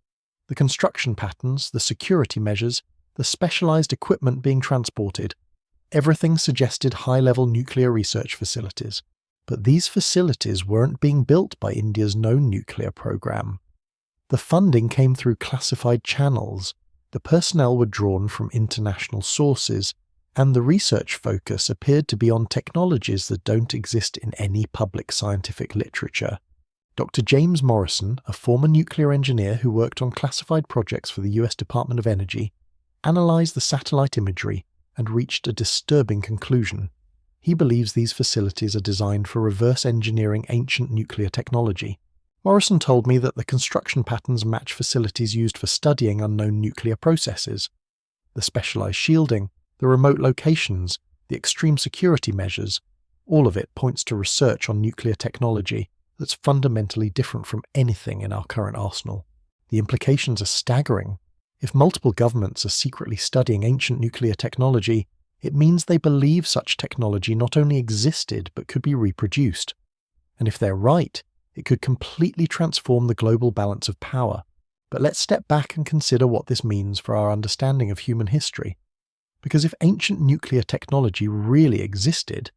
The construction patterns, the security measures, the specialized equipment being transported, everything suggested high-level nuclear research facilities. But these facilities weren't being built by India's known nuclear program. The funding came through classified channels, the personnel were drawn from international sources, and the research focus appeared to be on technologies that don't exist in any public scientific literature. Dr. James Morrison, a former nuclear engineer who worked on classified projects for the US Department of Energy, analyzed the satellite imagery and reached a disturbing conclusion. He believes these facilities are designed for reverse engineering ancient nuclear technology. Morrison told me that the construction patterns match facilities used for studying unknown nuclear processes. The specialized shielding, the remote locations, the extreme security measures, all of it points to research on nuclear technology that's fundamentally different from anything in our current arsenal. The implications are staggering. If multiple governments are secretly studying ancient nuclear technology, it means they believe such technology not only existed but could be reproduced. And if they're right, it could completely transform the global balance of power. But let's step back and consider what this means for our understanding of human history. Because if ancient nuclear technology really existed,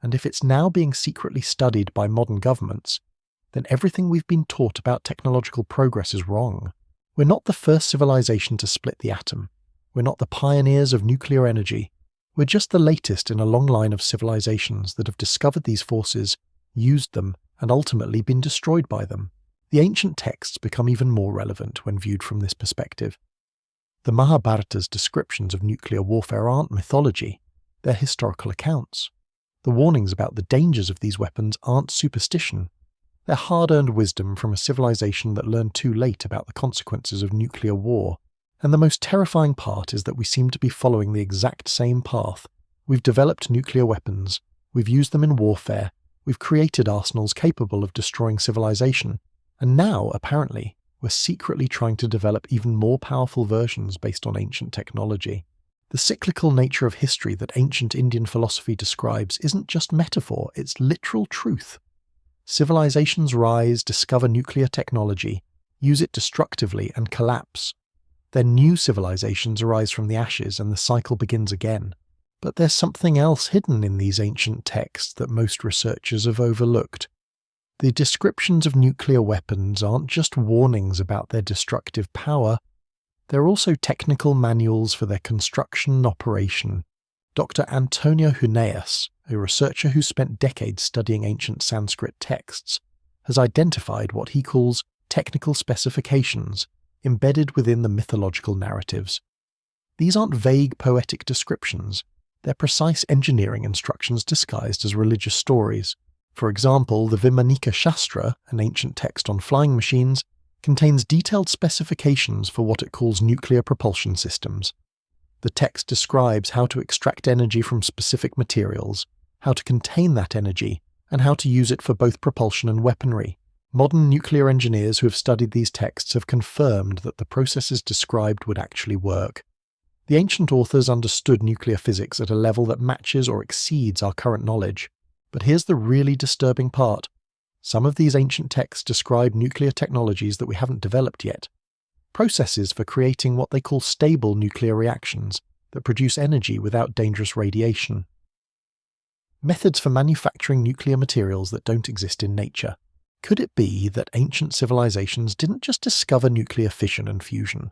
and if it's now being secretly studied by modern governments, then everything we've been taught about technological progress is wrong. We're not the first civilization to split the atom. We're not the pioneers of nuclear energy. We're just the latest in a long line of civilizations that have discovered these forces, used them, and ultimately been destroyed by them. The ancient texts become even more relevant when viewed from this perspective. The Mahabharata's descriptions of nuclear warfare aren't mythology, they're historical accounts. The warnings about the dangers of these weapons aren't superstition. They're hard-earned wisdom from a civilization that learned too late about the consequences of nuclear war. And the most terrifying part is that we seem to be following the exact same path. We've developed nuclear weapons, we've used them in warfare, We've created arsenals capable of destroying civilization, and now, apparently, we're secretly trying to develop even more powerful versions based on ancient technology. The cyclical nature of history that ancient Indian philosophy describes isn't just metaphor, it's literal truth. Civilizations rise, discover nuclear technology, use it destructively, and collapse. Then new civilizations arise from the ashes and the cycle begins again. But there's something else hidden in these ancient texts that most researchers have overlooked. The descriptions of nuclear weapons aren't just warnings about their destructive power, they're also technical manuals for their construction and operation. Dr. Antonio Huneeus, a researcher who spent decades studying ancient Sanskrit texts, has identified what he calls technical specifications embedded within the mythological narratives. These aren't vague poetic descriptions, they're precise engineering instructions disguised as religious stories. For example, the Vimanika Shastra, an ancient text on flying machines, contains detailed specifications for what it calls nuclear propulsion systems. The text describes how to extract energy from specific materials, how to contain that energy, and how to use it for both propulsion and weaponry. Modern nuclear engineers who have studied these texts have confirmed that the processes described would actually work. The ancient authors understood nuclear physics at a level that matches or exceeds our current knowledge. But here's the really disturbing part. Some of these ancient texts describe nuclear technologies that we haven't developed yet. Processes for creating what they call stable nuclear reactions that produce energy without dangerous radiation. Methods for manufacturing nuclear materials that don't exist in nature. Could it be that ancient civilizations didn't just discover nuclear fission and fusion?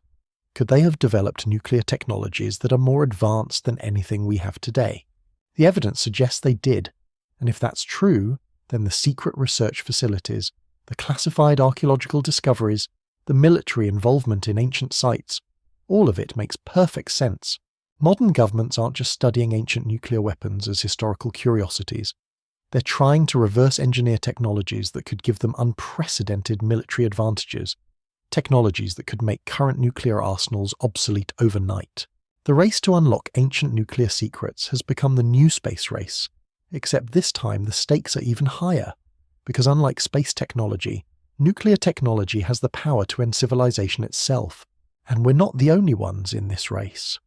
Could they have developed nuclear technologies that are more advanced than anything we have today? The evidence suggests they did, and if that's true, then the secret research facilities, the classified archaeological discoveries, the military involvement in ancient sites, all of it makes perfect sense. Modern governments aren't just studying ancient nuclear weapons as historical curiosities. They're trying to reverse engineer technologies that could give them unprecedented military advantages, technologies that could make current nuclear arsenals obsolete overnight. The race to unlock ancient nuclear secrets has become the new space race, except this time the stakes are even higher, because unlike space technology, nuclear technology has the power to end civilization itself, and we're not the only ones in this race.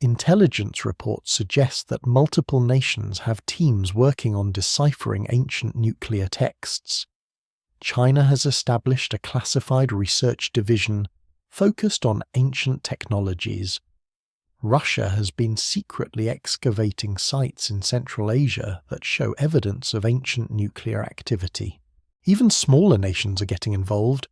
Intelligence reports suggest that multiple nations have teams working on deciphering ancient nuclear texts. China has established a classified research division focused on ancient technologies. Russia has been secretly excavating sites in Central Asia that show evidence of ancient nuclear activity. Even smaller nations are getting involved.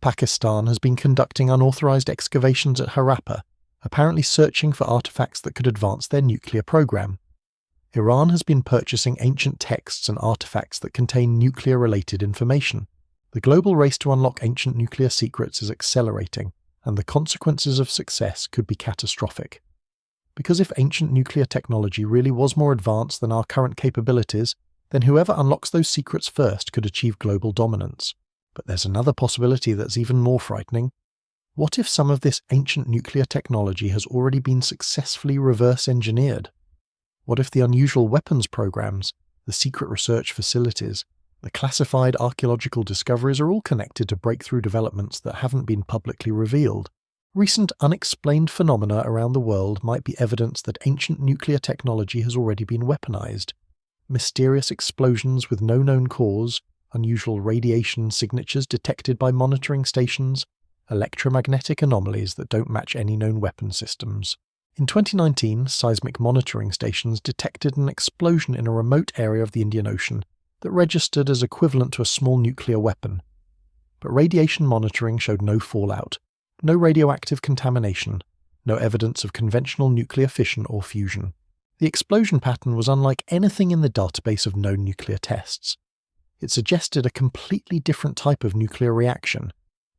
Pakistan has been conducting unauthorized excavations at Harappa, apparently searching for artifacts that could advance their nuclear program. Iran has been purchasing ancient texts and artifacts that contain nuclear-related information. The global race to unlock ancient nuclear secrets is accelerating, and the consequences of success could be catastrophic. Because if ancient nuclear technology really was more advanced than our current capabilities, then whoever unlocks those secrets first could achieve global dominance. But there's another possibility that's even more frightening. What if some of this ancient nuclear technology has already been successfully reverse-engineered? What if the unusual weapons programs, the secret research facilities, the classified archaeological discoveries are all connected to breakthrough developments that haven't been publicly revealed? Recent unexplained phenomena around the world might be evidence that ancient nuclear technology has already been weaponized. Mysterious explosions with no known cause, unusual radiation signatures detected by monitoring stations, electromagnetic anomalies that don't match any known weapon systems. In 2019, seismic monitoring stations detected an explosion in a remote area of the Indian Ocean that registered as equivalent to a small nuclear weapon. But radiation monitoring showed no fallout, no radioactive contamination, no evidence of conventional nuclear fission or fusion. The explosion pattern was unlike anything in the database of known nuclear tests. It suggested a completely different type of nuclear reaction,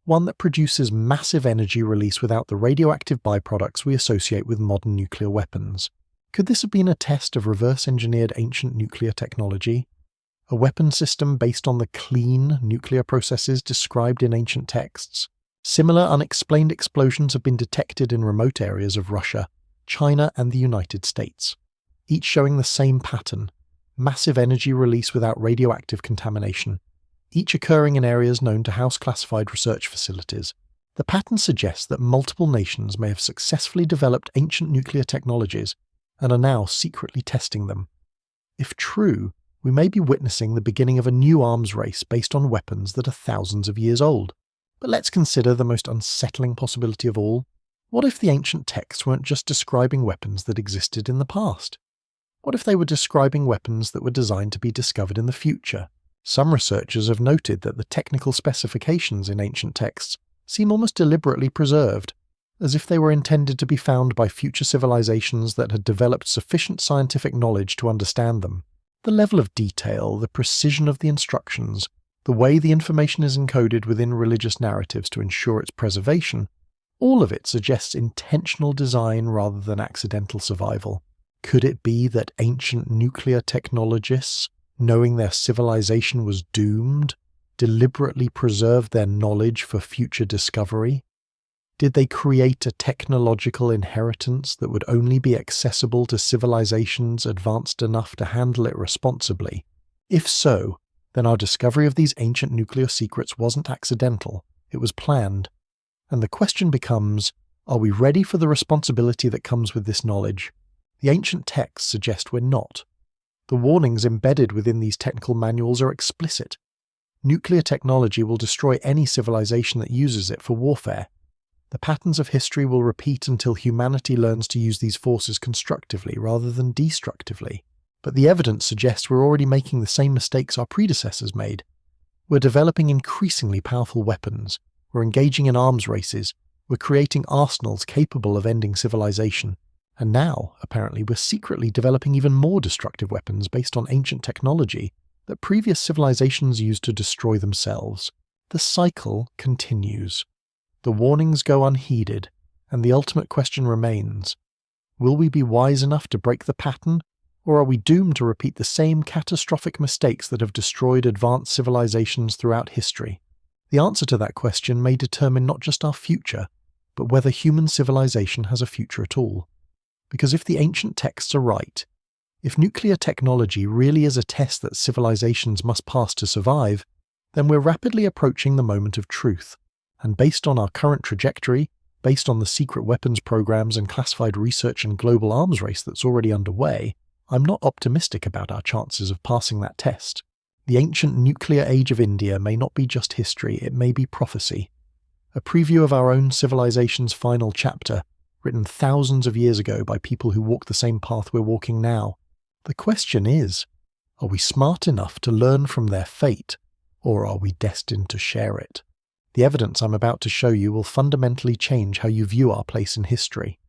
one that produces massive energy release without the radioactive byproducts we associate with modern nuclear weapons. Could this have been a test of reverse-engineered ancient nuclear technology? A weapon system based on the clean nuclear processes described in ancient texts? Similar unexplained explosions have been detected in remote areas of Russia, China, and the United States, each showing the same pattern: massive energy release without radioactive contamination, each occurring in areas known to House-classified research facilities. The pattern suggests that multiple nations may have successfully developed ancient nuclear technologies and are now secretly testing them. If true, we may be witnessing the beginning of a new arms race based on weapons that are thousands of years old. But let's consider the most unsettling possibility of all. What if the ancient texts weren't just describing weapons that existed in the past? What if they were describing weapons that were designed to be discovered in the future? Some researchers have noted that the technical specifications in ancient texts seem almost deliberately preserved, as if they were intended to be found by future civilizations that had developed sufficient scientific knowledge to understand them. The level of detail, the precision of the instructions, the way the information is encoded within religious narratives to ensure its preservation, all of it suggests intentional design rather than accidental survival. Could it be that ancient nuclear technologists, knowing their civilization was doomed, deliberately preserved their knowledge for future discovery? Did they create a technological inheritance that would only be accessible to civilizations advanced enough to handle it responsibly? If so, then our discovery of these ancient nuclear secrets wasn't accidental, it was planned. And the question becomes, are we ready for the responsibility that comes with this knowledge? The ancient texts suggest we're not. The warnings embedded within these technical manuals are explicit. Nuclear technology will destroy any civilization that uses it for warfare. The patterns of history will repeat until humanity learns to use these forces constructively rather than destructively. But the evidence suggests we're already making the same mistakes our predecessors made. We're developing increasingly powerful weapons. We're engaging in arms races. We're creating arsenals capable of ending civilization. And now, apparently, we're secretly developing even more destructive weapons based on ancient technology that previous civilizations used to destroy themselves. The cycle continues. The warnings go unheeded, and the ultimate question remains: will we be wise enough to break the pattern, or are we doomed to repeat the same catastrophic mistakes that have destroyed advanced civilizations throughout history? The answer to that question may determine not just our future, but whether human civilization has a future at all. Because if the ancient texts are right, if nuclear technology really is a test that civilizations must pass to survive, then we're rapidly approaching the moment of truth. And based on our current trajectory, based on the secret weapons programs and classified research and global arms race that's already underway, I'm not optimistic about our chances of passing that test. The ancient nuclear age of India may not be just history, it may be prophecy. A preview of our own civilization's final chapter, written thousands of years ago by people who walk the same path we're walking now. The question is, are we smart enough to learn from their fate, or are we destined to share it? The evidence I'm about to show you will fundamentally change how you view our place in history.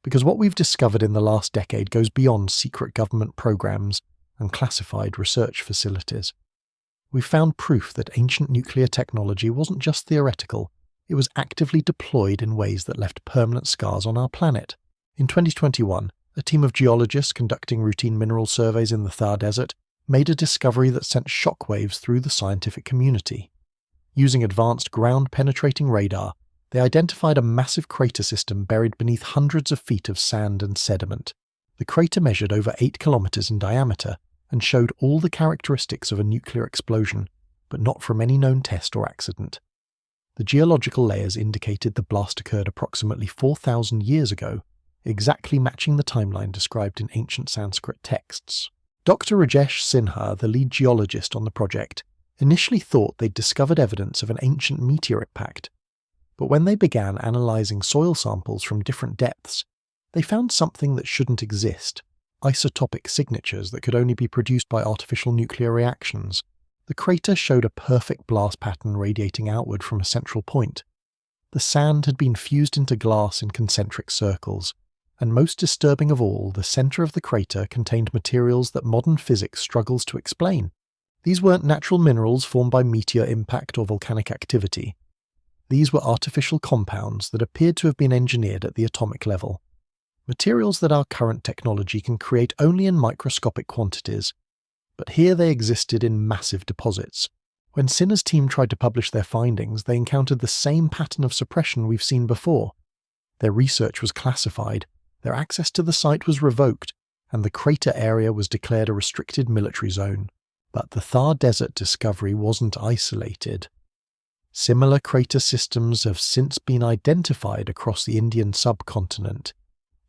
Because what we've discovered in the last decade goes beyond secret government programs and classified research facilities. We've found proof that ancient nuclear technology wasn't just theoretical, it was actively deployed in ways that left permanent scars on our planet. In 2021, a team of geologists conducting routine mineral surveys in the Thar Desert made a discovery that sent shockwaves through the scientific community. Using advanced ground-penetrating radar, they identified a massive crater system buried beneath hundreds of feet of sand and sediment. The crater measured over 8 kilometers in diameter and showed all the characteristics of a nuclear explosion, but not from any known test or accident. The geological layers indicated the blast occurred approximately 4,000 years ago, exactly matching the timeline described in ancient Sanskrit texts. Dr. Rajesh Sinha, the lead geologist on the project, initially thought they'd discovered evidence of an ancient meteor impact, but when they began analysing soil samples from different depths, they found something that shouldn't exist: isotopic signatures that could only be produced by artificial nuclear reactions. The crater showed a perfect blast pattern radiating outward from a central point. The sand had been fused into glass in concentric circles, and most disturbing of all, the centre of the crater contained materials that modern physics struggles to explain. These weren't natural minerals formed by meteor impact or volcanic activity. These were artificial compounds that appeared to have been engineered at the atomic level. Materials that our current technology can create only in microscopic quantities. But here they existed in massive deposits. When Sinha's team tried to publish their findings, they encountered the same pattern of suppression we've seen before. Their research was classified, their access to the site was revoked, and the crater area was declared a restricted military zone. But the Thar Desert discovery wasn't isolated. Similar crater systems have since been identified across the Indian subcontinent,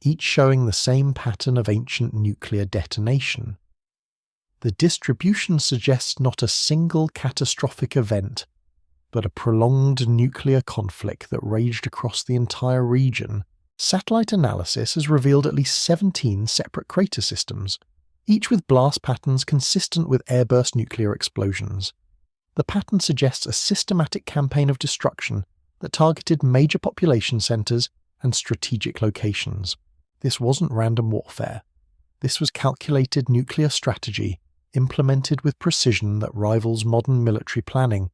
each showing the same pattern of ancient nuclear detonation. The distribution suggests not a single catastrophic event, but a prolonged nuclear conflict that raged across the entire region. Satellite analysis has revealed at least 17 separate crater systems, each with blast patterns consistent with airburst nuclear explosions. The pattern suggests a systematic campaign of destruction that targeted major population centers and strategic locations. This wasn't random warfare. This was calculated nuclear strategy implemented with precision that rivals modern military planning.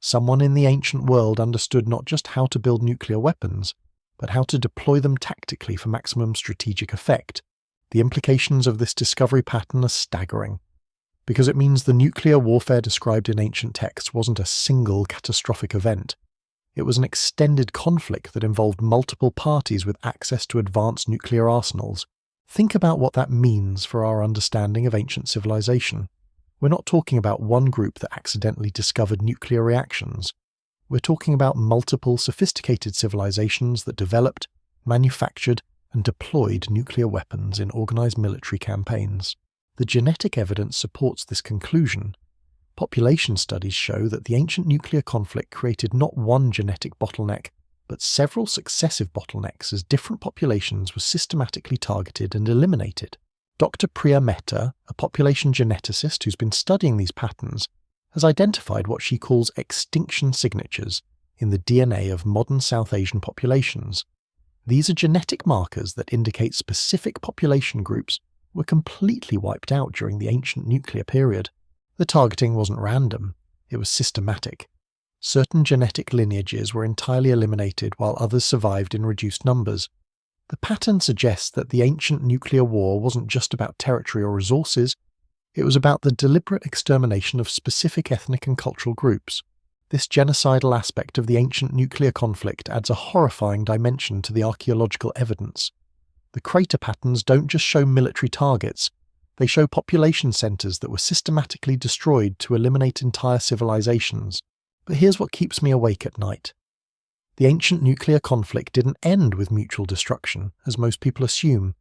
Someone in the ancient world understood not just how to build nuclear weapons, but how to deploy them tactically for maximum strategic effect. The implications of this discovery pattern are staggering, because it means the nuclear warfare described in ancient texts wasn't a single catastrophic event. It was an extended conflict that involved multiple parties with access to advanced nuclear arsenals. Think about what that means for our understanding of ancient civilization. We're not talking about one group that accidentally discovered nuclear reactions. We're talking about multiple sophisticated civilizations that developed, manufactured, and deployed nuclear weapons in organized military campaigns. The genetic evidence supports this conclusion. Population studies show that the ancient nuclear conflict created not one genetic bottleneck, but several successive bottlenecks as different populations were systematically targeted and eliminated. Dr. Priya Mehta, a population geneticist who's been studying these patterns, has identified what she calls extinction signatures in the DNA of modern South Asian populations. These are genetic markers that indicate specific population groups were completely wiped out during the ancient nuclear period. The targeting wasn't random, it was systematic. Certain genetic lineages were entirely eliminated while others survived in reduced numbers. The pattern suggests that the ancient nuclear war wasn't just about territory or resources, it was about the deliberate extermination of specific ethnic and cultural groups. This genocidal aspect of the ancient nuclear conflict adds a horrifying dimension to the archaeological evidence. The crater patterns don't just show military targets, they show population centers that were systematically destroyed to eliminate entire civilizations. But here's what keeps me awake at night. The ancient nuclear conflict didn't end with mutual destruction, as most people assume.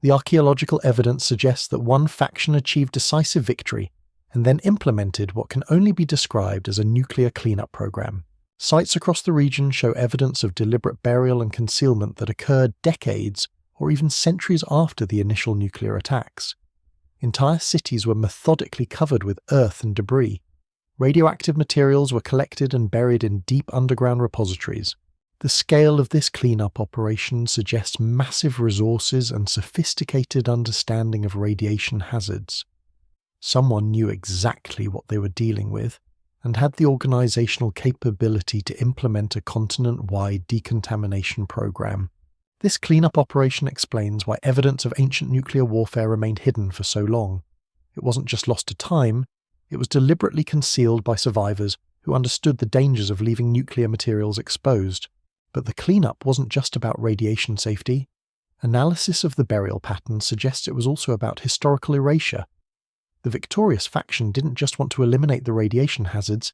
The archaeological evidence suggests that one faction achieved decisive victory and then implemented what can only be described as a nuclear cleanup program. Sites across the region show evidence of deliberate burial and concealment that occurred decades or even centuries after the initial nuclear attacks. Entire cities were methodically covered with earth and debris. Radioactive materials were collected and buried in deep underground repositories. The scale of this cleanup operation suggests massive resources and sophisticated understanding of radiation hazards. Someone knew exactly what they were dealing with and had the organizational capability to implement a continent-wide decontamination program. This cleanup operation explains why evidence of ancient nuclear warfare remained hidden for so long. It wasn't just lost to time, it was deliberately concealed by survivors who understood the dangers of leaving nuclear materials exposed. But the cleanup wasn't just about radiation safety. Analysis of the burial pattern suggests it was also about historical erasure. The victorious faction didn't just want to eliminate the radiation hazards,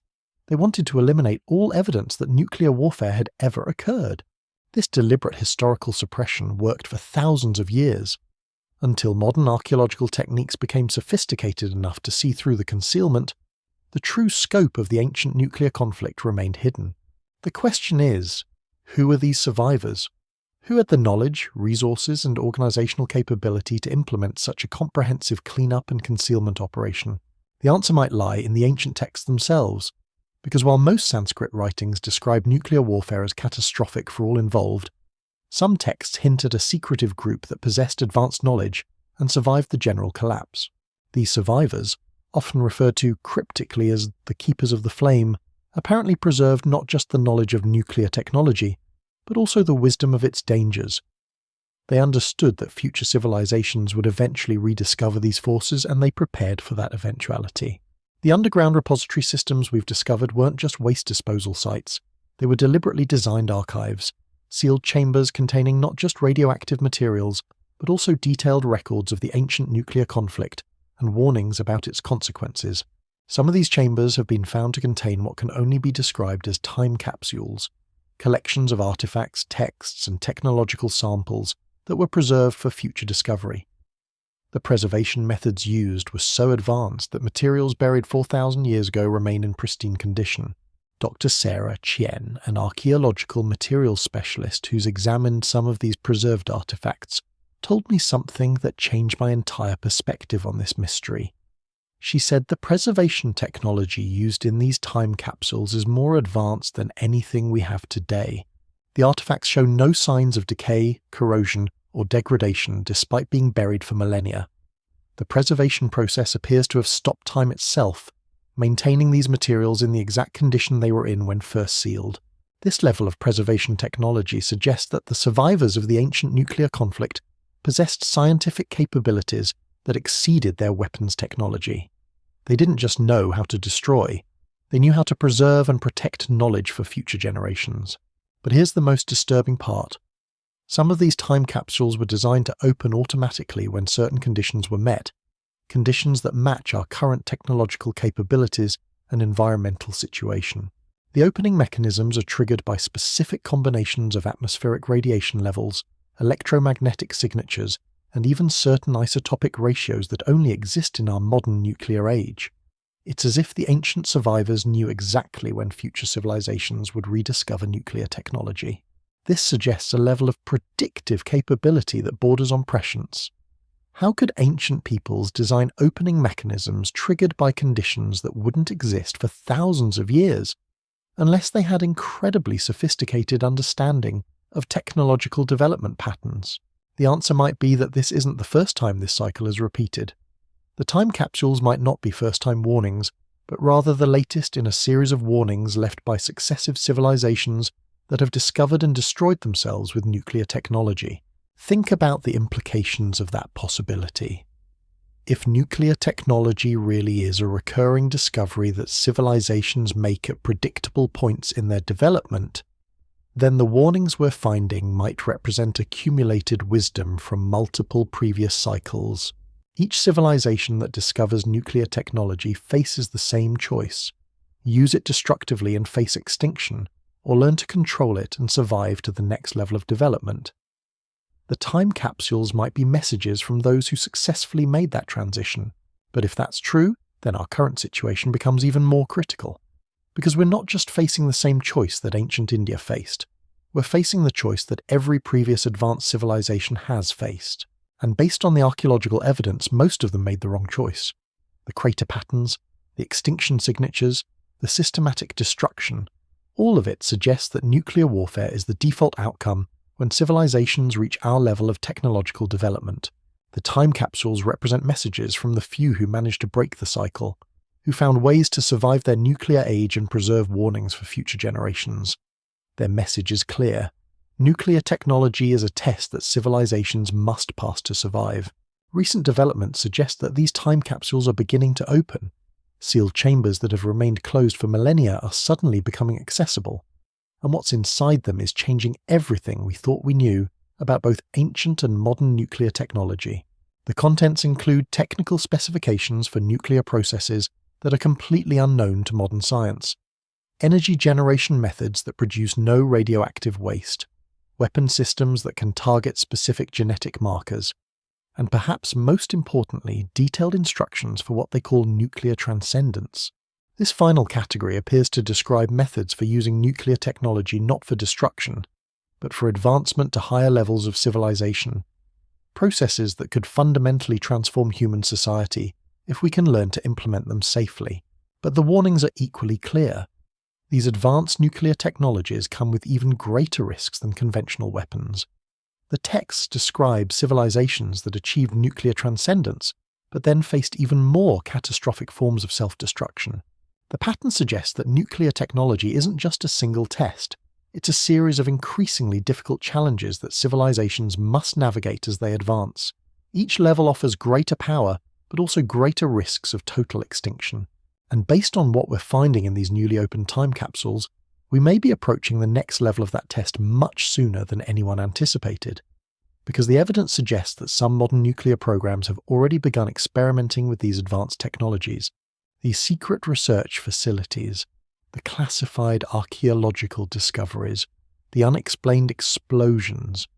they wanted to eliminate all evidence that nuclear warfare had ever occurred. This deliberate historical suppression worked for thousands of years, until modern archaeological techniques became sophisticated enough to see through the concealment. The true scope of the ancient nuclear conflict remained hidden. The question is, who are these survivors? Who had the knowledge, resources, and organizational capability to implement such a comprehensive cleanup and concealment operation? The answer might lie in the ancient texts themselves, because while most Sanskrit writings describe nuclear warfare as catastrophic for all involved, some texts hint at a secretive group that possessed advanced knowledge and survived the general collapse. These survivors, often referred to cryptically as the Keepers of the Flame, apparently preserved not just the knowledge of nuclear technology, but also the wisdom of its dangers. They understood that future civilizations would eventually rediscover these forces, and they prepared for that eventuality. The underground repository systems we've discovered weren't just waste disposal sites, they were deliberately designed archives, sealed chambers containing not just radioactive materials, but also detailed records of the ancient nuclear conflict and warnings about its consequences. Some of these chambers have been found to contain what can only be described as time capsules, collections of artifacts, texts, and technological samples that were preserved for future discovery. The preservation methods used were so advanced that materials buried 4,000 years ago remain in pristine condition. Dr. Sarah Chien, an archaeological materials specialist who's examined some of these preserved artifacts, told me something that changed my entire perspective on this mystery. She said the preservation technology used in these time capsules is more advanced than anything we have today. The artifacts show no signs of decay, corrosion, or degradation despite being buried for millennia. The preservation process appears to have stopped time itself, maintaining these materials in the exact condition they were in when first sealed. This level of preservation technology suggests that the survivors of the ancient nuclear conflict possessed scientific capabilities that exceeded their weapons technology. They didn't just know how to destroy, they knew how to preserve and protect knowledge for future generations. But here's the most disturbing part. Some of these time capsules were designed to open automatically when certain conditions were met, conditions that match our current technological capabilities and environmental situation. The opening mechanisms are triggered by specific combinations of atmospheric radiation levels, electromagnetic signatures, and even certain isotopic ratios that only exist in our modern nuclear age. It's as if the ancient survivors knew exactly when future civilizations would rediscover nuclear technology. This suggests a level of predictive capability that borders on prescience. How could ancient peoples design opening mechanisms triggered by conditions that wouldn't exist for thousands of years, unless they had incredibly sophisticated understanding of technological development patterns? The answer might be that this isn't the first time this cycle is repeated. The time capsules might not be first-time warnings, but rather the latest in a series of warnings left by successive civilizations that have discovered and destroyed themselves with nuclear technology. Think about the implications of that possibility. If nuclear technology really is a recurring discovery that civilizations make at predictable points in their development, then the warnings we're finding might represent accumulated wisdom from multiple previous cycles. Each civilization that discovers nuclear technology faces the same choice: use it destructively and face extinction, or learn to control it and survive to the next level of development. The time capsules might be messages from those who successfully made that transition, but if that's true, then our current situation becomes even more critical. Because we're not just facing the same choice that ancient India faced, we're facing the choice that every previous advanced civilization has faced. And based on the archaeological evidence, most of them made the wrong choice. The crater patterns, the extinction signatures, the systematic destruction, all of it suggests that nuclear warfare is the default outcome when civilizations reach our level of technological development. The time capsules represent messages from the few who managed to break the cycle, who found ways to survive their nuclear age and preserve warnings for future generations. Their message is clear. Nuclear technology is a test that civilizations must pass to survive. Recent developments suggest that these time capsules are beginning to open. Sealed chambers that have remained closed for millennia are suddenly becoming accessible, and what's inside them is changing everything we thought we knew about both ancient and modern nuclear technology. The contents include technical specifications for nuclear processes that are completely unknown to modern science, energy generation methods that produce no radioactive waste, weapon systems that can target specific genetic markers, and perhaps most importantly, detailed instructions for what they call nuclear transcendence. This final category appears to describe methods for using nuclear technology not for destruction, but for advancement to higher levels of civilization, processes that could fundamentally transform human society if we can learn to implement them safely. But the warnings are equally clear. These advanced nuclear technologies come with even greater risks than conventional weapons. The texts describe civilizations that achieved nuclear transcendence, but then faced even more catastrophic forms of self-destruction. The pattern suggests that nuclear technology isn't just a single test, it's a series of increasingly difficult challenges that civilizations must navigate as they advance. Each level offers greater power, but also greater risks of total extinction. And based on what we're finding in these newly opened time capsules, we may be approaching the next level of that test much sooner than anyone anticipated. because the evidence suggests that some modern nuclear programs have already begun experimenting with these advanced technologies. These secret research facilities, the classified archaeological discoveries, the unexplained explosions,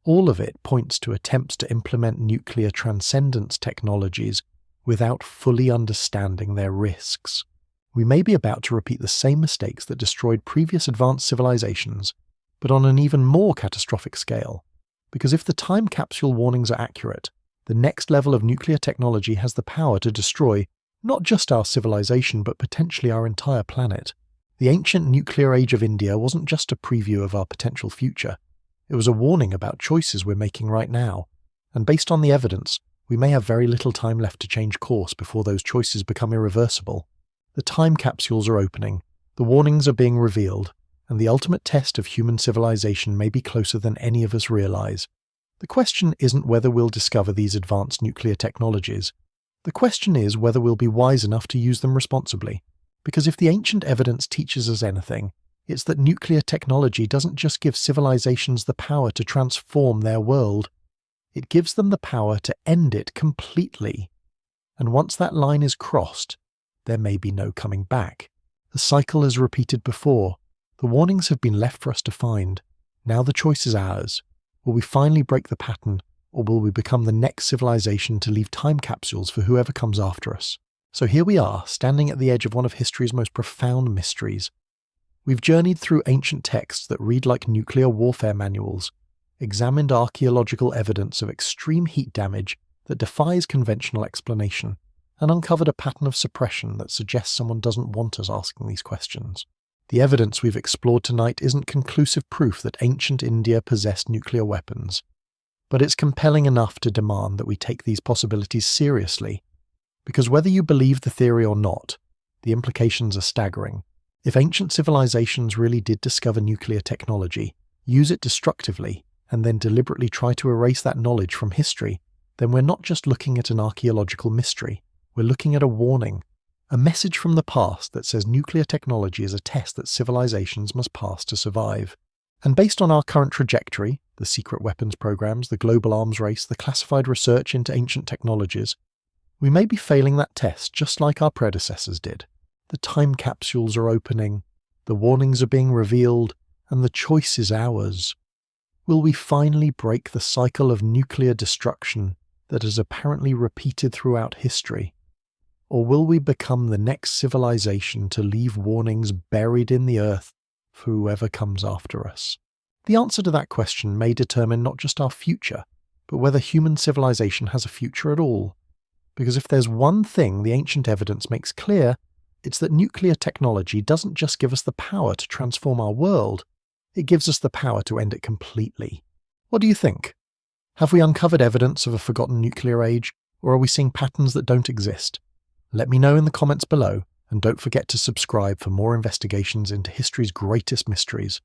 all of it points to attempts to implement nuclear transcendence technologies without fully understanding their risks. We may be about to repeat the same mistakes that destroyed previous advanced civilizations, but on an even more catastrophic scale. Because if the time capsule warnings are accurate, the next level of nuclear technology has the power to destroy not just our civilization, but potentially our entire planet. The ancient nuclear age of India wasn't just a preview of our potential future. It was a warning about choices we're making right now. And based on the evidence, we may have very little time left to change course before those choices become irreversible. The time capsules are opening, the warnings are being revealed, and the ultimate test of human civilization may be closer than any of us realize. The question isn't whether we'll discover these advanced nuclear technologies. The question is whether we'll be wise enough to use them responsibly. Because if the ancient evidence teaches us anything, it's that nuclear technology doesn't just give civilizations the power to transform their world. It gives them the power to end it completely. And once that line is crossed, there may be no coming back. The cycle is repeated before. The warnings have been left for us to find. Now the choice is ours. Will we finally break the pattern, or will we become the next civilization to leave time capsules for whoever comes after us? So here we are, standing at the edge of one of history's most profound mysteries. We've journeyed through ancient texts that read like nuclear warfare manuals, examined archaeological evidence of extreme heat damage that defies conventional explanation, and uncovered a pattern of suppression that suggests someone doesn't want us asking these questions. The evidence we've explored tonight isn't conclusive proof that ancient India possessed nuclear weapons, but it's compelling enough to demand that we take these possibilities seriously. Because whether you believe the theory or not, the implications are staggering. If ancient civilizations really did discover nuclear technology, use it destructively, and then deliberately try to erase that knowledge from history, then we're not just looking at an archaeological mystery, we're looking at a warning, a message from the past that says nuclear technology is a test that civilizations must pass to survive. And based on our current trajectory, the secret weapons programs, the global arms race, the classified research into ancient technologies, we may be failing that test just like our predecessors did. The time capsules are opening, the warnings are being revealed, and the choice is ours. Will we finally break the cycle of nuclear destruction that has apparently repeated throughout history? Or will we become the next civilization to leave warnings buried in the earth for whoever comes after us? The answer to that question may determine not just our future, but whether human civilization has a future at all. Because if there's one thing the ancient evidence makes clear, it's that nuclear technology doesn't just give us the power to transform our world, it gives us the power to end it completely. What do you think? Have we uncovered evidence of a forgotten nuclear age, or are we seeing patterns that don't exist? Let me know in the comments below, and don't forget to subscribe for more investigations into history's greatest mysteries.